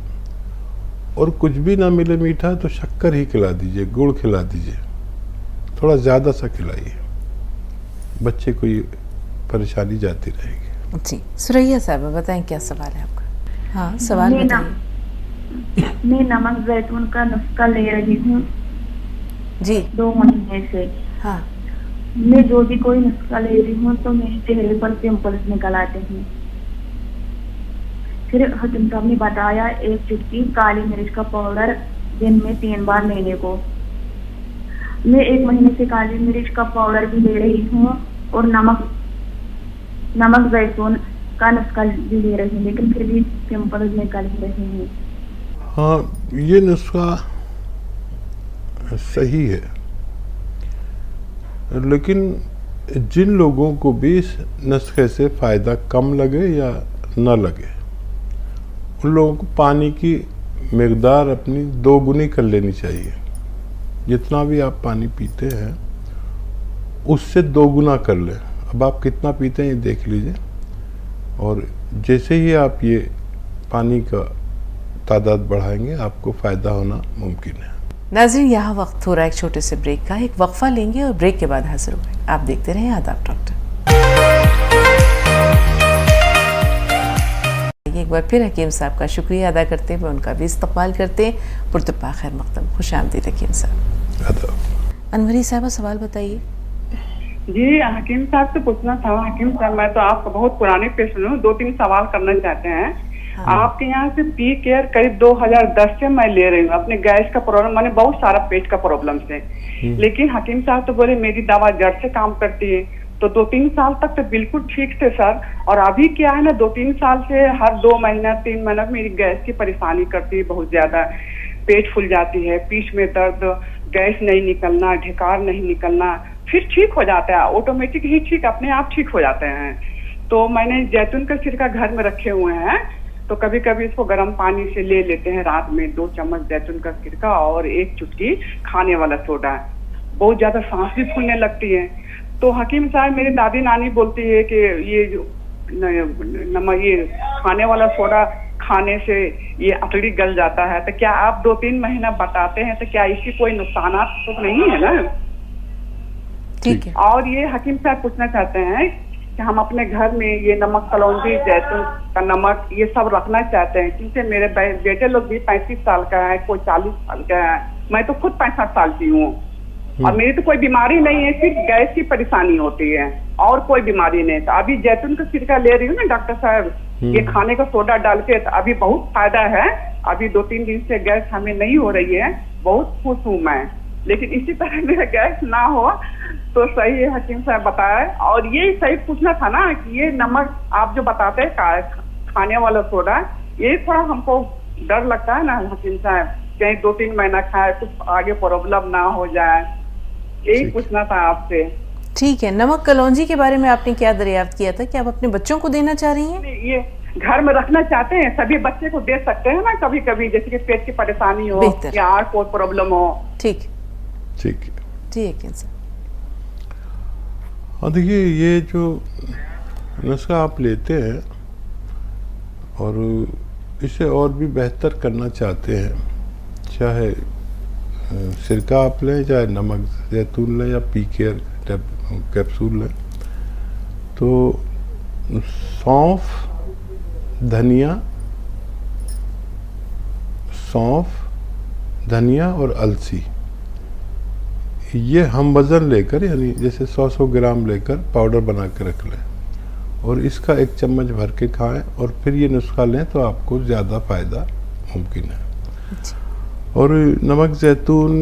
और कुछ भी ना मिले मीठा तो शक्कर ही खिला दीजिए, गुड़ खिला दीजिए, थोड़ा ज़्यादा सा खिलाइए, बच्चे को ये परेशानी जाती रहेगी। जी सुरैया साहब बताएं क्या सवाल है आपका? हाँ सवाल बताइए। मैं नमक जैतून का नुस्खा ले रही हूँ जी 2 महीने से। हाँ मैं जो भी कोई नुस्खा ले रही हूँ तो मेरे चेहरे पर पिंपल्स निकल आते हैं। फिर हकीम साहब ने बताया 1 चुटकी काली मिर्च का पाउडर दिन में 3 बार लेने को। मैं 1 महीने से काली मिर्च का पाउडर भी ले रही हूँ और नमक जैतून का नुस्खा भी ले रही हूँ, लेकिन फिर भी पिंपल्स निकल ही रहे हैं। हाँ, ये नुस्खा सही है, लेकिन जिन लोगों को भी इस नुस्खे से फ़ायदा कम लगे या न लगे, उन लोगों को पानी की मिकदार अपनी 2 गुनी कर लेनी चाहिए। जितना भी आप पानी पीते हैं उससे 2 गुना कर लें। अब आप कितना पीते हैं ये देख लीजिए, और जैसे ही आप ये पानी का तादाद बढ़ाएंगे आपको फ़ायदा होना मुमकिन है। नाज़रीन, यहाँ वक्त हो रहा है एक छोटे से ब्रेक का। एक वक्फा लेंगे और ब्रेक के बाद हाजिर होंगे। आप देखते रहें आदाब डॉक्टर। एक बार फिर हकीम साहब का शुक्रिया अदा करते हुए उनका भी इस्तकबाल करते हैं। पुरतपा खैर मकदम, खुश आमदीद हकीम साहब। अनवरी साहब सवाल बताइए। जी हकीम साहब से पूछना था। हकीम साहब, मैं तो आपका बहुत पुराने पेशेंट हूँ, 2-3 सवाल करना चाहते हैं। हाँ। आपके यहाँ से पी केयर करीब 2010 से मैं ले रही हूँ अपने गैस का प्रॉब्लम, मैंने बहुत सारा पेट का प्रॉब्लम से। लेकिन हकीम साहब तो बोले मेरी दवा जड़ से काम करती है। तो 2-3 साल तक तो बिल्कुल ठीक थे सर, और अभी क्या है ना 2-3 साल से हर 2 महीना 3 महीना मेरी गैस की परेशानी करती है बहुत ज्यादा। पेट फूल जाती है, पीठ में दर्द, गैस नहीं निकलना, ढिकार नहीं निकलना, फिर ठीक हो जाता है, ऑटोमेटिक ही ठीक अपने आप ठीक हो जाते हैं। तो मैंने जैतून का सिरका घर में रखे हुए हैं, तो कभी कभी इसको गर्म पानी से ले लेते हैं रात में 2 चम्मच जैतून का सिरका और 1 चुटकी खाने वाला सोडा। बहुत ज्यादा सांस भी फूलने लगती है। तो हकीम साहब, मेरी दादी नानी बोलती है कि ये जो नमक, ये खाने वाला सोडा खाने से ये अतड़ी गल जाता है। तो क्या आप 2-3 महीना बताते हैं, तो क्या इसकी कोई नुकसान तो नहीं है ना? ठीक है। और ये हकीम साहब पूछना चाहते हैं कि हम अपने घर में ये नमक, कलौंजी, जैतून का नमक ये सब रखना चाहते हैं, क्योंकि मेरे बेटे लोग भी 35 साल का है, कोई 40 साल का है, मैं तो खुद 65 साल की हूँ, और मेरी तो कोई बीमारी नहीं है, सिर्फ गैस की परेशानी होती है और कोई बीमारी नहीं। तो अभी जैतून का सिरका ले रही हूँ ना डॉक्टर साहब, ये खाने का सोडा डाल के, तो अभी बहुत फायदा है। अभी 2-3 दिन से गैस हमें नहीं हो रही है, बहुत खुश हूँ मैं। लेकिन इसी तरह मेरा गैस ना हो तो सही है, हकीम साहब बताया। और ये सही पूछना था ना कि ये नमक आप जो बताते हैं खाने वाला सोडा, ये थोड़ा हमको डर लगता है ना हकीम साहब, कहीं 2-3 महीना खाए कुछ आगे प्रॉब्लम ना हो जाए, यही पूछना था आपसे। ठीक है। नमक कलौंजी के बारे में आपने क्या दरियाफ्त किया था कि आप अपने बच्चों को देना चाह रही हैं? ये घर में रखना चाहते हैं, सभी बच्चे को दे सकते हैं ना कभी कभी, जैसे कि पेट की परेशानी हो या और कोई प्रॉब्लम हो। ठीक ठीक है जी हकीम साहब। हाँ देखिए, ये जो नुस्खा आप लेते हैं और इसे और भी बेहतर करना चाहते हैं, चाहे सिरका आप लें, चाहे नमक जैतून लें या पी केयर कैप्सूल लें, तो सौंफ, धनिया और अलसी, ये हम वज़न लेकर, यानी जैसे 100 ग्राम लेकर पाउडर बना के रख लें और इसका 1 चम्मच भर के खाएं, और फिर ये नुस्खा लें तो आपको ज़्यादा फ़ायदा मुमकिन है। और नमक जैतून,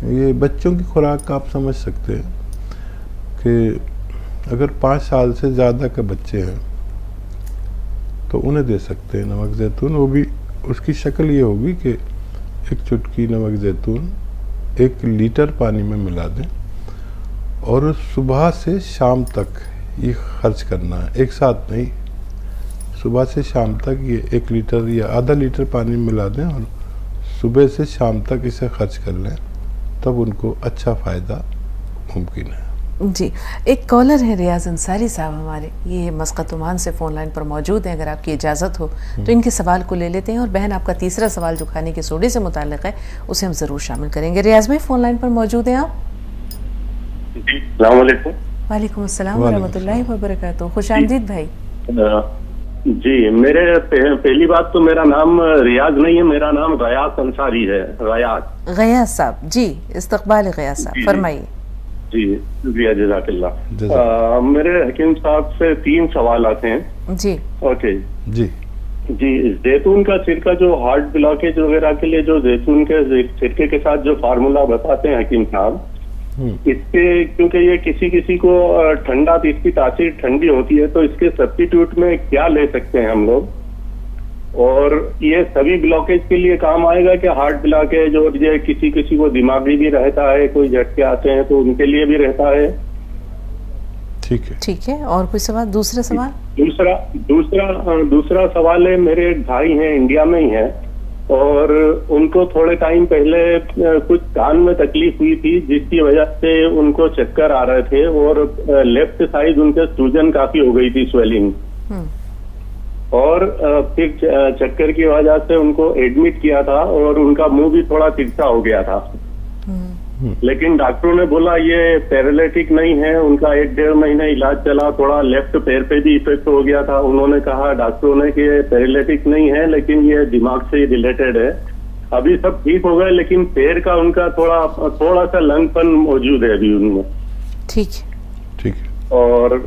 ये बच्चों की खुराक आप समझ सकते हैं कि अगर 5 साल से ज़्यादा के बच्चे हैं तो उन्हें दे सकते हैं नमक जैतून। वो भी उसकी शक्ल ये होगी कि 1 चुटकी नमक जैतून 1 लीटर पानी में मिला दें और सुबह से शाम तक ये खर्च करना है, एक साथ नहीं, सुबह से शाम तक ये 1 लीटर या आधा लीटर पानी में मिला दें और सुबह से शाम तक इसे खर्च कर लें, तब उनको अच्छा फ़ायदा मुमकिन है। जी, एक कॉलर है रियाज अंसारी साहब हमारे, ये मस्कत ओमान से फ़ोन लाइन पर मौजूद हैं। अगर आपकी इजाज़त हो तो इनके सवाल को ले लेते हैं, और बहन आपका तीसरा सवाल जो खाने के सोडे से मुताल्लिक़ है उसे हम ज़रूर शामिल करेंगे। रियाज भाई फ़ोन लाइन पर मौजूद हैं आप? जी, अस्सलाम वालेकुम। वालेकुम अस्सलाम व रहमतुल्लाहि व बरकातुहू। खुशामदीद भाई। जी, मेरे पहली बात तो मेरा नाम रियाज नहीं है, मेरा नाम गयास अंसारी है। गयास साहब जी, इस्तकबाल गयास साहब, फरमाइए। जी, जज़ाकल्लाह। मेरे हकीम साहब से 3 सवाल आते हैं। जी ओके जी जी। जैतून का सिरका जो हार्ट ब्लॉकेज वगैरह के लिए जो जैतून के सिरके के साथ जो फार्मूला बताते हैं हकीम साहब, इसके क्योंकि ये किसी किसी को ठंडा, इसकी तासीर ठंडी होती है, तो इसके सब्स्टिट्यूट में क्या ले सकते हैं हम लोग? और ये सभी ब्लॉकेज के लिए काम आएगा कि हार्ट ब्लॉकेज, और ये किसी किसी को दिमागी भी रहता है, कोई झटके आते हैं तो उनके लिए भी रहता है? ठीक है। और कोई सवाल? दूसरा सवाल? दूसरा सवाल है, मेरे एक भाई हैं, इंडिया में ही हैं, और उनको थोड़े टाइम पहले कुछ कान में तकलीफ हुई थी, जिसकी वजह से उनको चक्कर आ रहे थे, और लेफ्ट साइड उनके सूजन काफी हो गई थी, स्वेलिंग, और फिर चक्कर की वजह से उनको एडमिट किया था, और उनका मुंह भी थोड़ा तिरछा हो गया था। लेकिन डॉक्टरों ने बोला ये पैरालिटिक नहीं है। उनका 1-1.5 महीने इलाज चला, थोड़ा लेफ्ट पैर पे भी इफेक्ट हो गया था। उन्होंने कहा डॉक्टरों ने कि पैरालिटिक नहीं है, लेकिन ये दिमाग से रिलेटेड है। अभी सब ठीक हो गए, लेकिन पैर का उनका थोड़ा सा लंगपन मौजूद है अभी उनमें। ठीक। और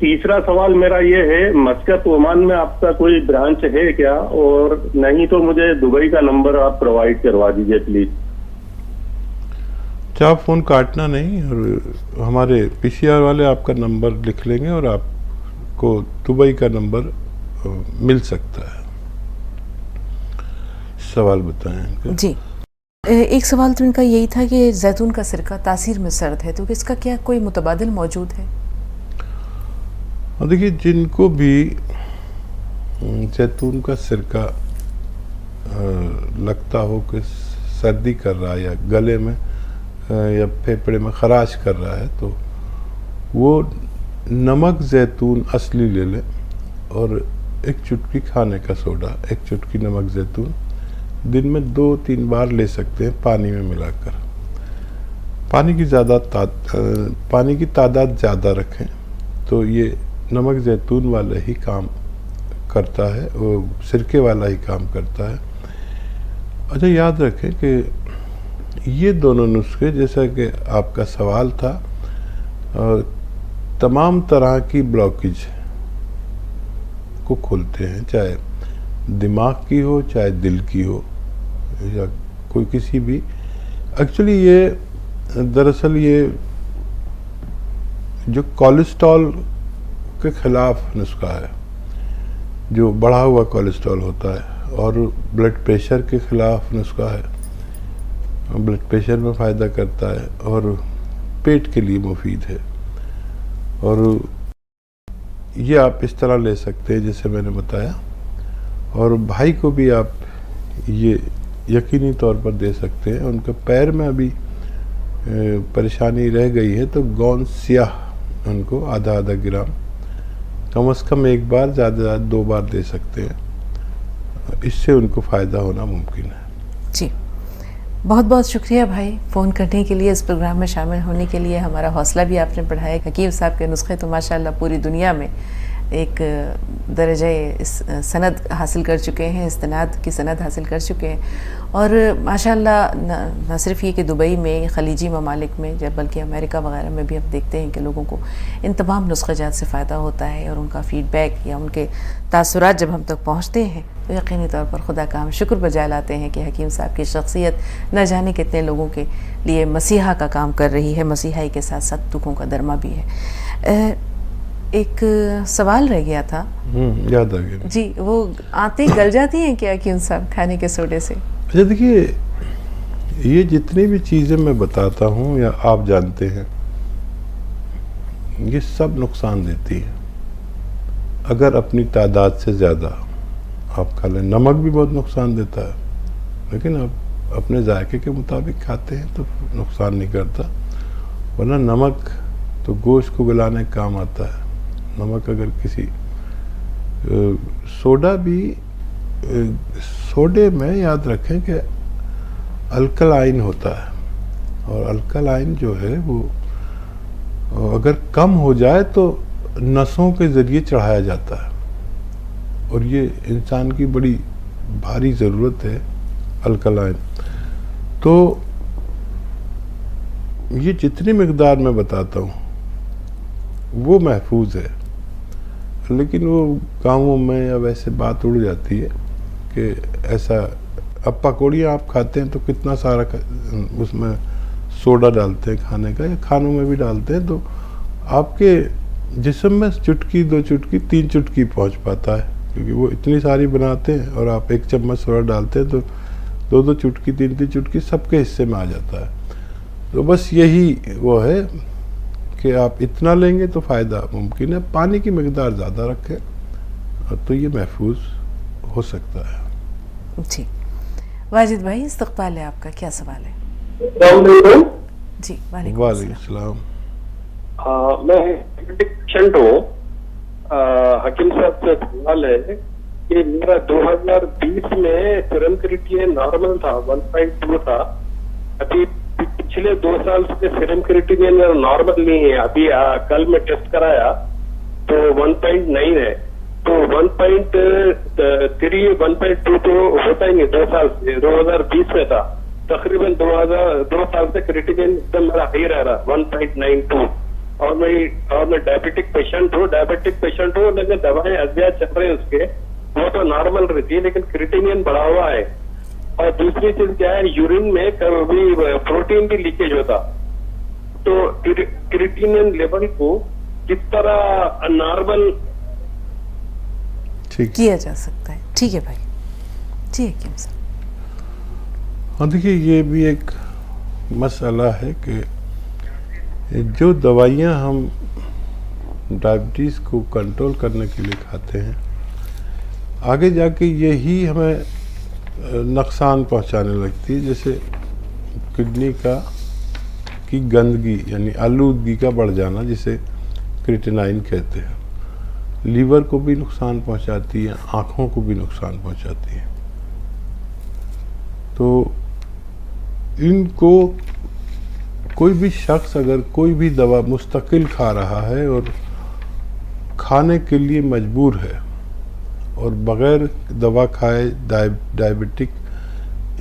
तीसरा सवाल मेरा ये है, मस्कत ओमान में आपका कोई ब्रांच है क्या? और नहीं तो मुझे दुबई का नंबर आप प्रोवाइड करवा दीजिए प्लीज। आप फ़ोन काटना नहीं, और हमारे पीसीआर वाले आपका नंबर लिख लेंगे और आपको दुबई का नंबर मिल सकता है। सवाल बताएं जी। एक सवाल तो इनका यही था कि जैतून का सिरका तासीर में सर्द है, तो इसका क्या कोई मुतबादिल मौजूद है? देखिए, जिनको भी जैतून का सिरका लगता हो कि सर्दी कर रहा है, या गले में या फेफड़े में खराश कर रहा है, तो वो नमक जैतून असली ले लें, और एक चुटकी खाने का सोडा, एक चुटकी नमक जैतून दिन में 2-3 बार ले सकते हैं, पानी में मिलाकर। पानी की तादाद ज़्यादा रखें, तो ये नमक जैतून वाला ही काम करता है, वो सिरके वाला ही काम करता है। अच्छा, याद रखें कि ये दोनों नुस्खे, जैसा कि आपका सवाल था, तमाम तरह की ब्लॉकेज को खोलते हैं, चाहे दिमाग की हो, चाहे दिल की हो, या कोई किसी भी। एक्चुअली ये दरअसल ये जो कोलेस्ट्रॉल के खिलाफ नुस्खा है, जो बढ़ा हुआ कोलेस्ट्रॉल होता है, और ब्लड प्रेशर के खिलाफ नुस्खा है, ब्लड प्रेशर में फ़ायदा करता है, और पेट के लिए मुफीद है। और ये आप इस तरह ले सकते हैं जैसे मैंने बताया। और भाई को भी आप ये यकीनी तौर पर दे सकते हैं। उनके पैर में अभी परेशानी रह गई है, तो गोंद स्याह उनको आधा ग्राम कम से कम 1 बार, ज़्यादा से ज़्यादा 2 बार दे सकते हैं। इससे उनको फ़ायदा होना मुमकिन है। जी, बहुत बहुत शुक्रिया भाई फ़ोन करने के लिए, इस प्रोग्राम में शामिल होने के लिए। हमारा हौसला भी आपने बढ़ाया। हकीम साहब के नुस्खे तो माशाल्लाह पूरी दुनिया में एक दर्जे सनद हासिल कर चुके हैं, इस्तिनाद की सनद हासिल कर चुके हैं। और माशाल्लाह न सिर्फ ये कि दुबई में, ख़लीजी ममालिक में, जब बल्कि अमेरिका वगैरह में भी हम देखते हैं कि लोगों को इन तमाम नुस्ख़ाजात से फ़ायदा होता है, और उनका फ़ीडबैक या उनके तासुरात जब हम तक पहुँचते हैं तो यकीनी तौर पर खुदा का हम शुक्र बजा लाते हैं कि हकीम साहब की शख्सियत न जाने कितने लोगों के लिए मसीहा का काम कर रही है, मसीहाई के साथ साथ दुखों का दरमा भी है। एक सवाल रह गया था, याद आ गया जी। वो आते गल जाती हैं क्या हकीम साहब खाने के सोडे से? अच्छा, देखिए, ये जितनी भी चीज़ें मैं बताता हूँ या आप जानते हैं, ये सब नुकसान देती है अगर अपनी तादाद से ज़्यादा आप खा लें। नमक भी बहुत नुकसान देता है, लेकिन आप अपने जायके के मुताबिक खाते हैं तो नुकसान नहीं करता। वरना नमक तो गोश्त को गलाने का काम आता है। नमक अगर किसी सोडा भी, सोडे में याद रखें कि अल्कलाइन होता है, और अल्कलाइन जो है वो अगर कम हो जाए तो नसों के ज़रिए चढ़ाया जाता है, और ये इंसान की बड़ी भारी ज़रूरत है अल्कलाइन। तो ये जितनी मिकदार मैं बताता हूँ वो महफूज है, लेकिन वो गाँवों में या वैसे बात उड़ जाती है कि ऐसा, अब पकौड़ियाँ आप खाते हैं तो कितना सारा उसमें सोडा डालते हैं खाने का, या खानों में भी डालते हैं, तो आपके जिस्म में चुटकी, 2 चुटकी, 3 चुटकी पहुंच पाता है, क्योंकि वो इतनी सारी बनाते हैं और आप 1 चम्मच सोडा डालते हैं तो 2-2 चुटकी, 3-3 चुटकी सबके हिस्से में आ जाता है। तो बस यही वो है कि आप इतना लेंगे तो फ़ायदा मुमकिन है। पानी की मिकदार ज़्यादा रखें तो ये महफूज हो सकता है। जी वाजिद भाई, इस्तक़बाल है आपका, क्या सवाल है? जी वालेकुम सलाम। मैं पेशेंट हूँ। हकीम साहब से सवाल है कि मेरा 2020 में सीरम क्रिएटिनिन नॉर्मल था, 1.2 था। अभी पिछले 2 साल से सीरम क्रिएटिनिन नॉर्मल नहीं है। अभी कल मैं टेस्ट कराया तो 1.9 है। तो 1.3, 1.2 तो होता ही नहीं 2 साल से। 2020 में था, तकरीबन 2 साल से क्रिएटिनिन एकदम मेरा हाई रह रहा 1.92। और मैं डायबिटिक पेशेंट हूँ, लेकिन दवाएं अज्ञात चल रहे हैं उसके, वो तो नॉर्मल रहती है, लेकिन क्रिएटिनिन बढ़ा हुआ है। और दूसरी चीज क्या है, यूरिन में कभी प्रोटीन भी लीकेज होता। तो क्रिएटिनिन लेवल को किस तरह नॉर्मल किया जा सकता है? ठीक है भाई। जी हकीम साहब। हाँ देखिए, ये भी एक मसला है कि जो दवाइयाँ हम डायबिटीज़ को कंट्रोल करने के लिए खाते हैं, आगे जाके यही हमें नुकसान पहुंचाने लगती है। जैसे किडनी की गंदगी यानी आलूदगी का बढ़ जाना, जिसे क्रिएटिनाइन कहते हैं, लीवर को भी नुकसान पहुंचाती है, आँखों को भी नुकसान पहुंचाती है। तो इनको कोई भी शख्स अगर कोई भी दवा मुस्तकिल खा रहा है और खाने के लिए मजबूर है, और बग़ैर दवा खाए डायबिटिक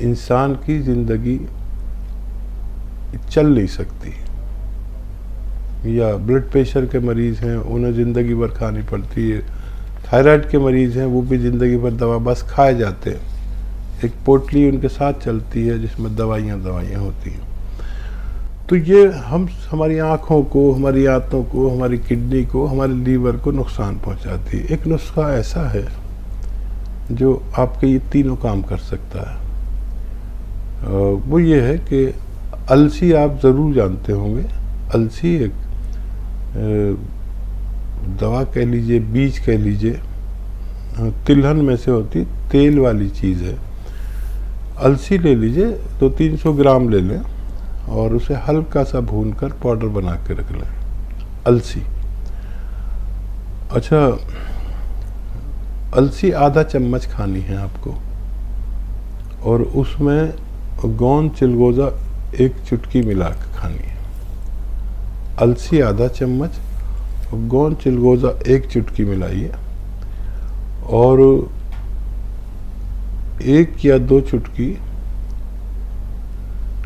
इंसान की ज़िंदगी चल नहीं सकती। या ब्लड प्रेशर के मरीज़ हैं, उन्हें ज़िंदगी भर खानी पड़ती है। थायराइड के मरीज़ हैं, वो भी ज़िंदगी भर दवा बस खाए जाते हैं। एक पोटली उनके साथ चलती है जिसमें दवाइयाँ होती हैं। तो ये हमारी आँखों को, हमारी आंतों को, हमारी किडनी को, हमारे लीवर को नुकसान पहुंचाती है। एक नुस्खा ऐसा है जो आपके ये तीनों काम कर सकता है। वो ये है कि अलसी आप ज़रूर जानते होंगे। अलसी एक दवा कह लीजिए, बीज कह लीजिए, तिलहन में से होती तेल वाली चीज़ है। अलसी ले लीजिए, 200-300 ग्राम ले लें और उसे हल्का सा भूनकर पाउडर बना के रख लें। अलसी, अच्छा, अलसी आधा चम्मच खानी है आपको, और उसमें गोंद चिलगोज़ा 1 चुटकी मिला के खानी है। अलसी आधा चम्मच, गोंद चिलगोज़ा 1 चुटकी मिलाइए, और 1 या 2 चुटकी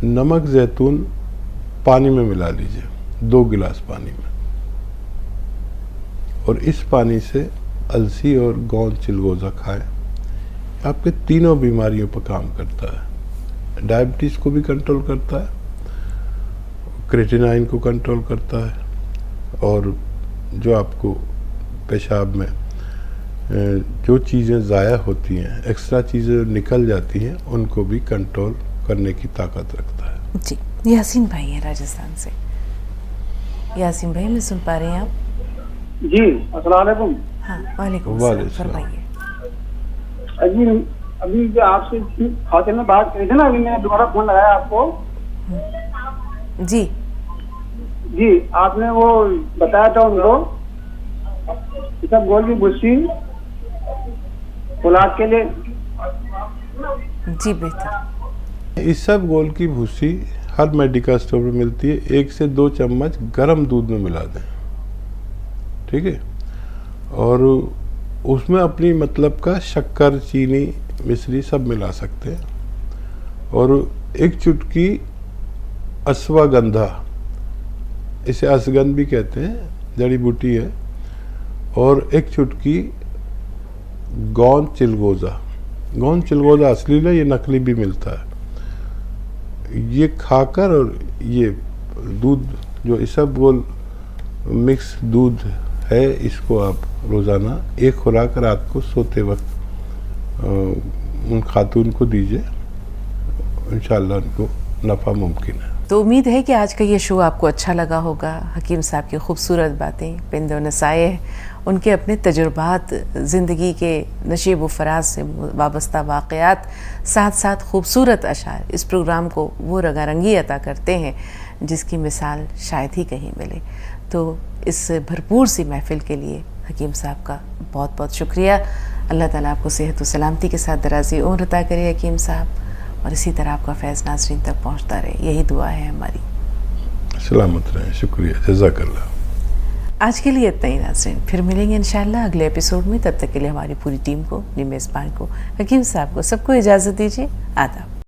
नमक जैतून पानी में मिला लीजिए, 2 गिलास पानी में, और इस पानी से अलसी और गोंद चिलगोज़ा खाएं। आपके तीनों बीमारियों पर काम करता है। डायबिटीज़ को भी कंट्रोल करता है, क्रिएटिनाइन को कंट्रोल करता है, और जो आपको पेशाब में जो चीज़ें ज़ाया होती हैं, एक्स्ट्रा चीज़ें निकल जाती हैं, उनको भी कंट्रोल करने की ताकत रखता है। जी, यासीन भाई हैं राजस्थान से। यासीन भाई, मैं सुन पा रहे हैं आप? जी, अस्सलाम वालेकुम। हाँ, वालेकुम सलाम, फरमाइए। जी, अभी जो आपसे खाते में बात करी थी ना, अभी मैंने दोबारा फोन लगाया आपको। जी जी, आपने वो बताया था उनको सब गोल की भूसी औलाद के लिए। जी बेहतर। इस सब गोल की भूसी हर मेडिकल स्टोर में मिलती है। 1 से 2 चम्मच गर्म दूध में मिला दें, ठीक है। और उसमें अपनी मतलब का शक्कर, चीनी, मिश्री सब मिला सकते हैं। और 1 चुटकी अश्वगंधा, इसे अश्वगंध भी कहते हैं, जड़ी बूटी है। और 1 चुटकी गोंद चिलगोजा। गोंद चिलगोजा असली है, ये नकली भी मिलता है। ये खाकर और ये दूध जो इस सब गोल मिक्स दूध है, इसको आप रोज़ाना 1 खुराक रात को सोते वक्त उन खातून को दीजिए। इंशाल्लाह उनको नफ़ा मुमकिन है। तो उम्मीद है कि आज का ये शो आपको अच्छा लगा होगा। हकीम साहब की खूबसूरत बातें, पिंदो नसाए, उनके अपने तजुर्बात, ज़िंदगी के नशीब व फराज से वाबस्ता वाक़यात, साथ साथ खूबसूरत अशार इस प्रोग्राम को वो रंगारंगी अता करते हैं जिसकी मिसाल शायद ही कहीं मिले। तो इस भरपूर सी महफ़िल के लिए हकीम साहब का बहुत बहुत शुक्रिया। अल्लाह ताला आपको सेहत व सलामती के साथ दराज़ी उम्र अता करे हकीम साहब, और इसी तरह आपका फैज़ नाज़रीन तक पहुँचता रहे, यही दुआ है हमारी। सलामत रहें, शुक्रिया, जज़ाकल्लाह। आज के लिए इतना ही नाज़रीन, फिर मिलेंगे इंशाअल्लाह अगले एपिसोड में। तब तक के लिए हमारी पूरी टीम को, अपनी मेज़बान को, हकीम साहब को, सबको इजाज़त दीजिए। आदाब।